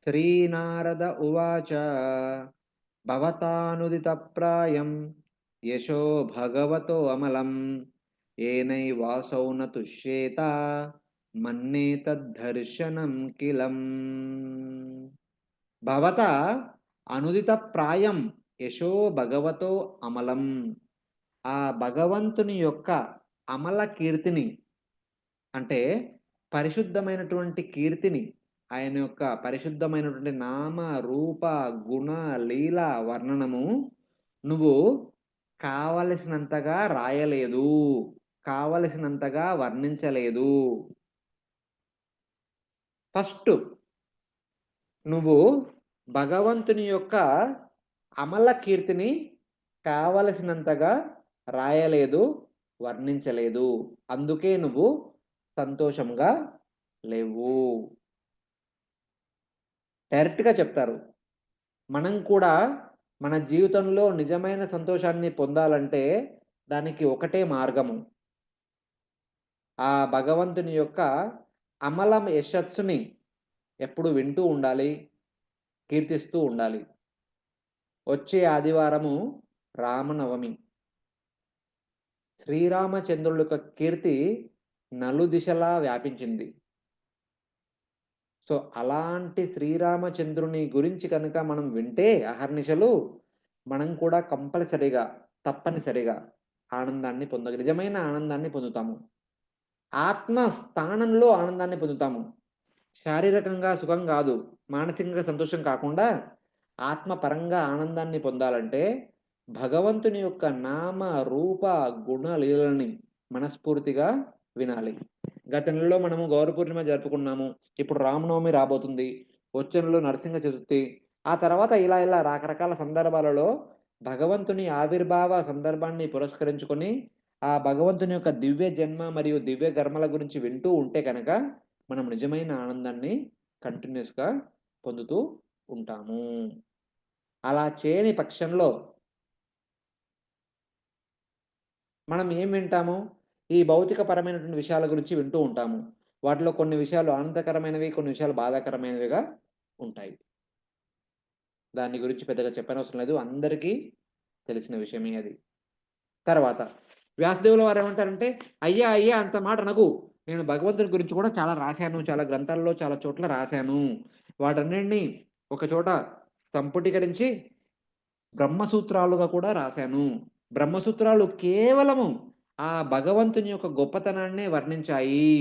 శ్రీనారద ఉవాచ భవతానుదితప్రాయం యశో భగవతో అమలం ఏనైవాసౌ న తుష్యేత మన్నే తద్దర్శనం కిలం. భవత అనుదిత ప్రాయం యశో భగవతో అమలం. ఆ భగవంతుని యొక్క అమల కీర్తిని, అంటే పరిశుద్ధమైనటువంటి కీర్తిని, ఆయన యొక్క పరిశుద్ధమైనటువంటి నామ రూప గుణ లీల వర్ణనము నువ్వు కావలసినంతగా రాయలేదు, కావలసినంతగా వర్ణించలేదు. ఫస్ట్ నువ్వు భగవంతుని యొక్క అమల కీర్తిని కావలసినంతగా రాయలేదు, వర్ణించలేదు. అందుకే నువ్వు సంతోషంగా లేవు. డైరెక్ట్‌గా చెప్తారు. మనం కూడా మన జీవితంలో నిజమైన సంతోషాన్ని పొందాలంటే దానికి ఒకటే మార్గము. ఆ భగవంతుని యొక్క అమలం యశస్సుని ఎప్పుడు వింటూ ఉండాలి, కీర్తిస్తూ ఉండాలి. వచ్చే ఆదివారము రామనవమి. శ్రీరామచంద్రుల యొక్క కీర్తి నలుదిశలా వ్యాపించింది. సో, అలాంటి శ్రీరామచంద్రుని గురించి కనుక మనం వింటే అహర్నిశలు, మనం కూడా కంపల్సరీగా, తప్పనిసరిగా ఆనందాన్ని నిజమైన ఆనందాన్ని పొందుతాము. ఆత్మ స్థానంలో ఆనందాన్ని పొందుతాము. శారీరకంగా సుఖం కాదు, మానసికంగా సంతోషం కాకుండా ఆత్మ పరంగా ఆనందాన్ని పొందాలంటే భగవంతుని యొక్క నామ, రూప, గుణ లీలలని మనస్ఫూర్తిగా వినాలి. గత నెలలో మనము గౌర పూర్ణిమ జరుపుకున్నాము. ఇప్పుడు రామనవమి రాబోతుంది. వచ్చే నెలలో నరసింహ చతుర్థి. ఆ తర్వాత ఇలా రకరకాల సందర్భాలలో భగవంతుని ఆవిర్భావ సందర్భాన్ని పురస్కరించుకొని ఆ భగవంతుని యొక్క దివ్య జన్మ మరియు దివ్య కర్మల గురించి వింటూ ఉంటే కనుక మనం నిజమైన ఆనందాన్ని కంటిన్యూస్‌గా పొందుతూ ఉంటాము. అలా చేయని పక్షంలో మనం ఏం వింటాము? ఈ భౌతికపరమైనటువంటి విషయాల గురించి వింటూ ఉంటాము. వాటిలో కొన్ని విషయాలు ఆనందకరమైనవి, కొన్ని విషయాలు బాధాకరమైనవిగా ఉంటాయి. దాని గురించి పెద్దగా చెప్పనవసరం లేదు. అందరికీ తెలిసిన విషయమే అది. తర్వాత వ్యాసదేవుల వారు ఏమంటారంటే, అయ్యా అంత మాట అనకు. నేను భగవంతుని గురించి కూడా చాలా రాశాను. చాలా గ్రంథాల్లో చాలా చోట్ల రాశాను. వాటన్నిటిని ఒక చోట సంపుటీకరించి బ్రహ్మసూత్రాలుగా కూడా రాశాను. బ్రహ్మసూత్రాలు కేవలము ఆ భగవంతుని యొక్క గొప్పతనాన్నే వర్ణించాయి.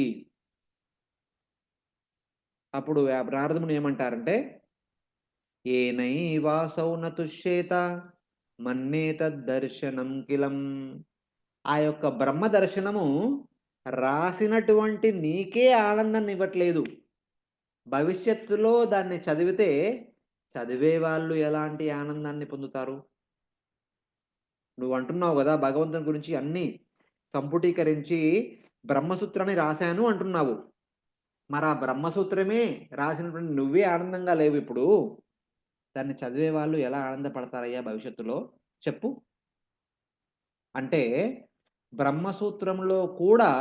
అప్పుడు నారదముని ఏమంటారంటే, ఏనైవాసౌ న తుష్యేత మన్యేతద్దర్శనం కిలం. ఆ యొక్క బ్రహ్మ దర్శనము రాసినటువంటి నీకే ఆనందాన్ని ఇవ్వట్లేదు. భవిష్యత్తులో దాన్ని చదివితే చదివే వాళ్ళు ఎలాంటి ఆనందాన్ని పొందుతారు? నువ్వు అంటున్నావు కదా, భగవంతుని గురించి అన్నీ సంపుటీకరించి బ్రహ్మసూత్రాన్ని రాశాను అంటున్నావు. మరి ఆ బ్రహ్మసూత్రమే రాసినటువంటి నువ్వే ఆనందంగా లేవు ఇప్పుడు. దాన్ని చదివే వాళ్ళు ఎలా ఆనందపడతారయ్యా భవిష్యత్తులో చెప్పు? అంటే బ్రహ్మసూత్రంలో కూడా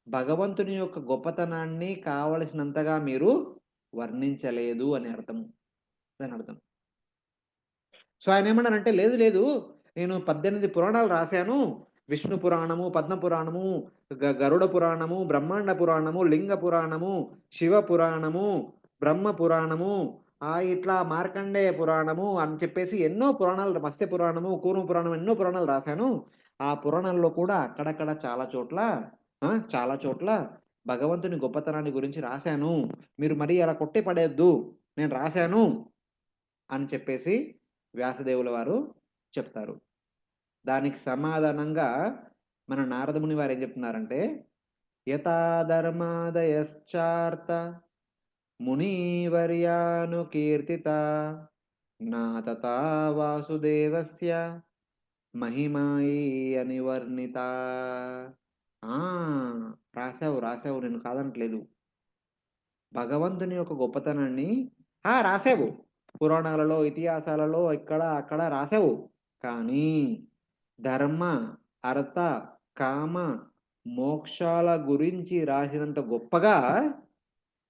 భగవంతుని యొక్క గొప్పతనాన్ని కావలసినంతగా మీరు వర్ణించలేదు అని అర్థము. దాని అర్థం. సో ఆయన ఏమన్నారంటే, లేదు నేను 18 పురాణాలు రాశాను. విష్ణు పురాణము, పద్మ పురాణము, గరుడ పురాణము, బ్రహ్మాండ పురాణము, లింగ పురాణము, శివ పురాణము, బ్రహ్మ పురాణము, ఇట్లా మార్కండేయ పురాణము అని చెప్పేసి ఎన్నో పురాణాలు, మత్స్య పురాణము, కూర్మ పురాణం, ఎన్నో పురాణాలు రాశాను. ఆ పురాణాల్లో కూడా అక్కడక్కడ చాలా చోట్ల భగవంతుని గొప్పతనాన్ని గురించి రాశాను. మీరు మరీ అలా కొట్టి పడేయద్దు, నేను రాశాను అని చెప్పేసి వ్యాసదేవుల వారు చెప్తారు. దానికి సమాధానంగా మన నారదముని వారు ఏం చెప్తున్నారంటే, యథా ధర్మాదయశ్చార్త మునివర్యానుకీర్తిత నా తథా వాసుదేవస్య మహిమాయి అనివర్ణిత. రాశావు, నేను కాదనట్లేదు. భగవంతుని యొక్క గొప్పతనాన్ని రాశావు. పురాణాలలో, ఇతిహాసాలలో ఇక్కడ అక్కడ రాశావు. కానీ ధర్మ, అర్థ, కామ, మోక్షాల గురించి రాసినంత గొప్పగా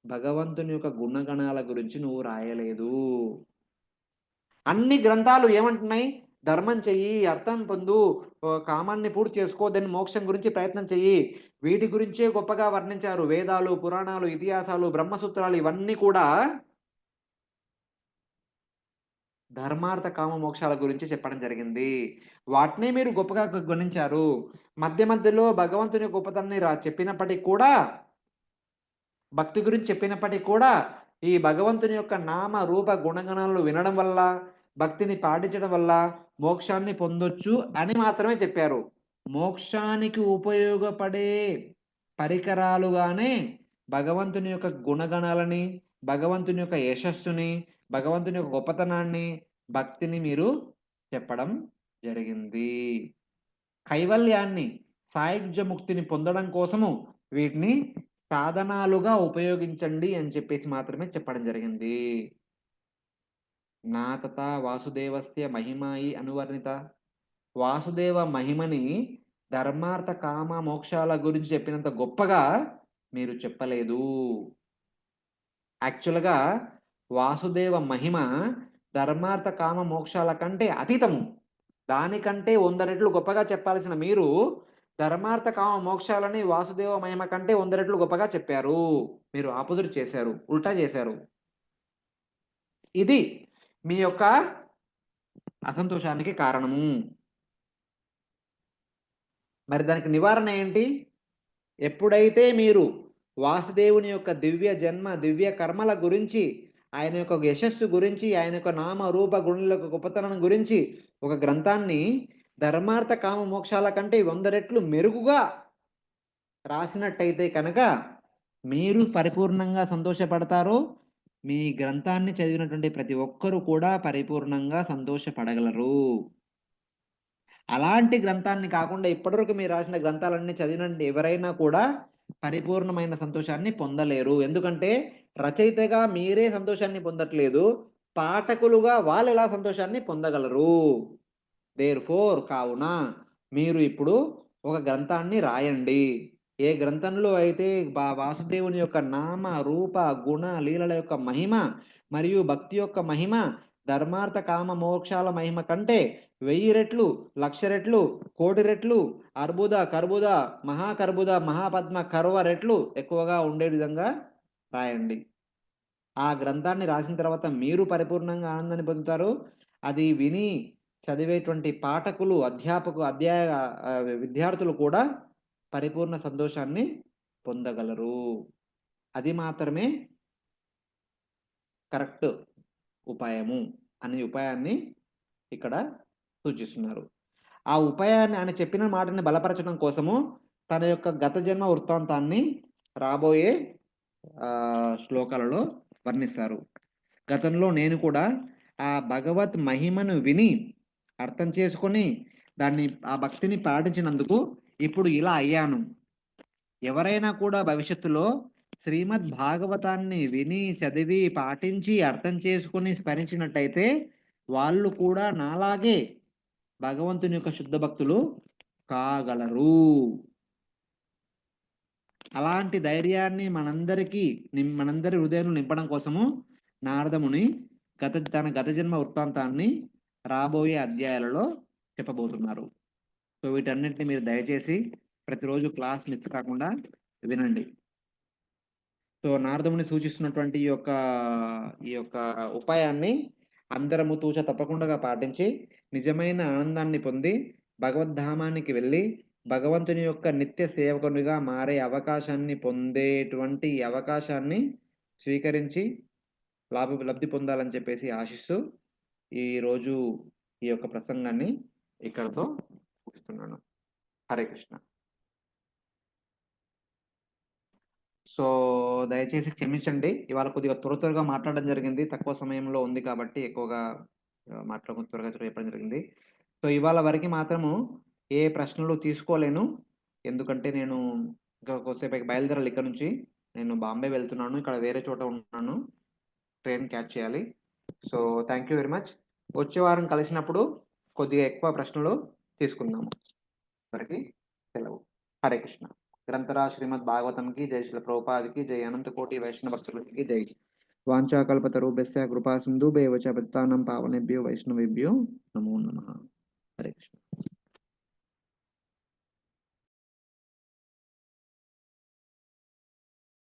భగవంతుని యొక్క గుణగణాల గురించి నువ్వు రాయలేదు. అన్ని గ్రంథాలు ఏమంటున్నాయి? ధర్మం చెయ్యి, అర్థం పొందు, కామాన్ని పూర్తి చేసుకో, దాన్ని మోక్షం గురించి ప్రయత్నం చెయ్యి. వీటి గురించే గొప్పగా వర్ణించారు వేదాలు, పురాణాలు, ఇతిహాసాలు, బ్రహ్మసూత్రాలు ఇవన్నీ కూడా ధర్మార్థ కామ మోక్షాల గురించి చెప్పడం జరిగింది. వాటినే మీరు గొప్పగా గణించారు. మధ్యలో భగవంతుని గొప్పతనాన్ని చెప్పినప్పటికీ కూడా, భక్తి గురించి చెప్పినప్పటికీ కూడా, ఈ భగవంతుని యొక్క నామ రూప గుణగణాలను వినడం వల్ల, భక్తిని పాటించడం వల్ల మోక్షాన్ని పొందొచ్చు అని మాత్రమే చెప్పారు. మోక్షానికి ఉపయోగపడే పరికరాలుగానే భగవంతుని యొక్క గుణగణాలని, భగవంతుని యొక్క యశస్సుని, భగవంతుని యొక్క గొప్పతనాన్ని, భక్తిని మీరు చెప్పడం జరిగింది. కైవల్యాన్ని, సాయుజ్య ముక్తిని పొందడం కోసము వీటిని సాధనాలుగా ఉపయోగించండి అని చెప్పేసి మాత్రమే చెప్పడం జరిగింది. నా తథా వాసుదేవస్య మహిమాయి అనువర్ణిత. వాసుదేవ మహిమని ధర్మార్థ కామ మోక్షాల గురించి చెప్పినంత గొప్పగా మీరు చెప్పలేదు. యాక్చువల్గా వాసుదేవ మహిమ ధర్మార్థ కామ మోక్షాల కంటే అతీతము. దానికంటే 100 రెట్లు గొప్పగా చెప్పాల్సిన మీరు ధర్మార్థ కామ మోక్షాలని వాసుదేవ మహిమ కంటే 100 రెట్లు గొప్పగా చెప్పారు. మీరు ఆపోజిట్ చేశారు, ఉల్టా చేశారు. ఇది మీ యొక్క అసంతోషానికి కారణము. మరి దానికి నివారణ ఏంటి? ఎప్పుడైతే మీరు వాసుదేవుని యొక్క దివ్య జన్మ, దివ్య కర్మల గురించి, ఆయన యొక్క యశస్సు గురించి, ఆయన యొక్క నామ రూప గుణుల యొక్క గొప్పతనం గురించి ఒక గ్రంథాన్ని ధర్మార్థ కామ మోక్షాల కంటే 100 రెట్లు మెరుగుగా రాసినట్టయితే కనుక మీరు పరిపూర్ణంగా సంతోషపడతారు. మీ గ్రంథాన్ని చదివినటువంటి ప్రతి ఒక్కరూ కూడా పరిపూర్ణంగా సంతోషపడగలరు. అలాంటి గ్రంథాన్ని కాకుండా ఇప్పటివరకు మీరు రాసిన గ్రంథాలన్నీ చదివినండి ఎవరైనా కూడా పరిపూర్ణమైన సంతోషాన్ని పొందలేరు. ఎందుకంటే రచయితగా మీరే సంతోషాన్ని పొందట్లేదు, పాఠకులుగా వాళ్ళు ఎలా సంతోషాన్ని పొందగలరు? దేర్ఫోర్ కావున మీరు ఇప్పుడు ఒక గ్రంథాన్ని రాయండి. ఏ గ్రంథంలో అయితే వాసుదేవుని యొక్క నామ రూప గుణ లీలల యొక్క మహిమ మరియు భక్తి యొక్క మహిమ ధర్మార్థ కామ మోక్షాల మహిమ కంటే 1000 రెట్లు, 1,00,000 రెట్లు, 1,00,000 రెట్లు, అర్బుద కర్బుద మహాకర్బుద మహాపద్మ కర్వ రెట్లు ఎక్కువగా ఉండే విధంగా రాయండి. ఆ గ్రంథాన్ని రాసిన తర్వాత మీరు పరిపూర్ణంగా ఆనందాన్ని పొందుతారు. అది విని చదివేటువంటి పాఠకులు, విద్యార్థులు కూడా పరిపూర్ణ సంతోషాన్ని పొందగలరు. అది మాత్రమే కరెక్ట్ ఉపాయము అనే ఉపాయాన్ని ఇక్కడ సూచిస్తున్నారు. ఆ ఉపాయాన్ని ఆయన చెప్పిన మాటని బలపరచడం కోసము తన యొక్క గత జన్మ వృత్తాంతాన్ని రాబోయే శ్లోకాలలో వర్ణిస్తారు. గతంలో నేను కూడా ఆ భగవత్ మహిమను విని అర్థం చేసుకొని ఆ భక్తిని పాటించినందుకు ఇప్పుడు ఇలా అయ్యాను. ఎవరైనా కూడా భవిష్యత్తులో శ్రీమద్ భాగవతాన్ని విని చదివి పాటించి అర్థం చేసుకుని స్మరించినట్టయితే వాళ్ళు కూడా నాలాగే భగవంతుని యొక్క శుద్ధ భక్తులు కాగలరు. అలాంటి ధైర్యాన్ని మనందరి హృదయంలో నింపడం కోసము నారదముని తన గత జన్మ వృత్తాంతాన్ని రాబోయే అధ్యాయాలలో చెప్పబోతున్నారు. సో వీటన్నిటిని మీరు దయచేసి ప్రతిరోజు క్లాస్ మిస్ కాకుండా వినండి. సో నారదముని సూచిస్తున్నటువంటి ఈ యొక్క ఉపాయాన్ని అందరము తూచ తప్పకుండా పాటించి నిజమైన ఆనందాన్ని పొంది భగవద్ధామానికి వెళ్ళి భగవంతుని యొక్క నిత్య సేవకునిగా మారే అవకాశాన్ని పొందేటువంటి అవకాశాన్ని స్వీకరించి లబ్ధి పొందాలని చెప్పేసి ఆశిస్తూ ఈరోజు ఈ యొక్క ప్రసంగాన్ని ఇక్కడతో ముగిస్తున్నాను. హరే కృష్ణ. సో దయచేసి క్షమించండి, ఇవాళ కొద్దిగా త్వరగా మాట్లాడడం జరిగింది. తక్కువ సమయంలో ఉంది కాబట్టి ఎక్కువగా త్వరగా చెప్పడం జరిగింది. సో ఇవాళ వరకు మాత్రము ఏ ప్రశ్నలు తీసుకోలేను, ఎందుకంటే నేను ఇంకా కొద్దిసేపు బయలుదేరాలి. ఇక్కడ నుంచి నేను బాంబే వెళ్తున్నాను, ఇక్కడ వేరే చోట ఉన్నాను, ట్రైన్ క్యాచ్ చేయాలి. So thank you very much. వచ్చే వారం కలిసినప్పుడు కొద్దిగా ఎక్కువ ప్రశ్నలు తీసుకుందాము. వరకు సెలవు. హరే కృష్ణ. గ్రంథరా శ్రీమద్ భాగవతం కి జై, శ్రీల ప్రభుపాద కి జై, అనంత కోటి వైష్ణవ భక్తులకి జై. వాంఛాకల్పతరుభ్యశ్చ కృపా సింధుభ్యో చ పతితానాం పావనేభ్యో వైష్ణవేభ్యో నమో నమః. హరే కృష్ణ.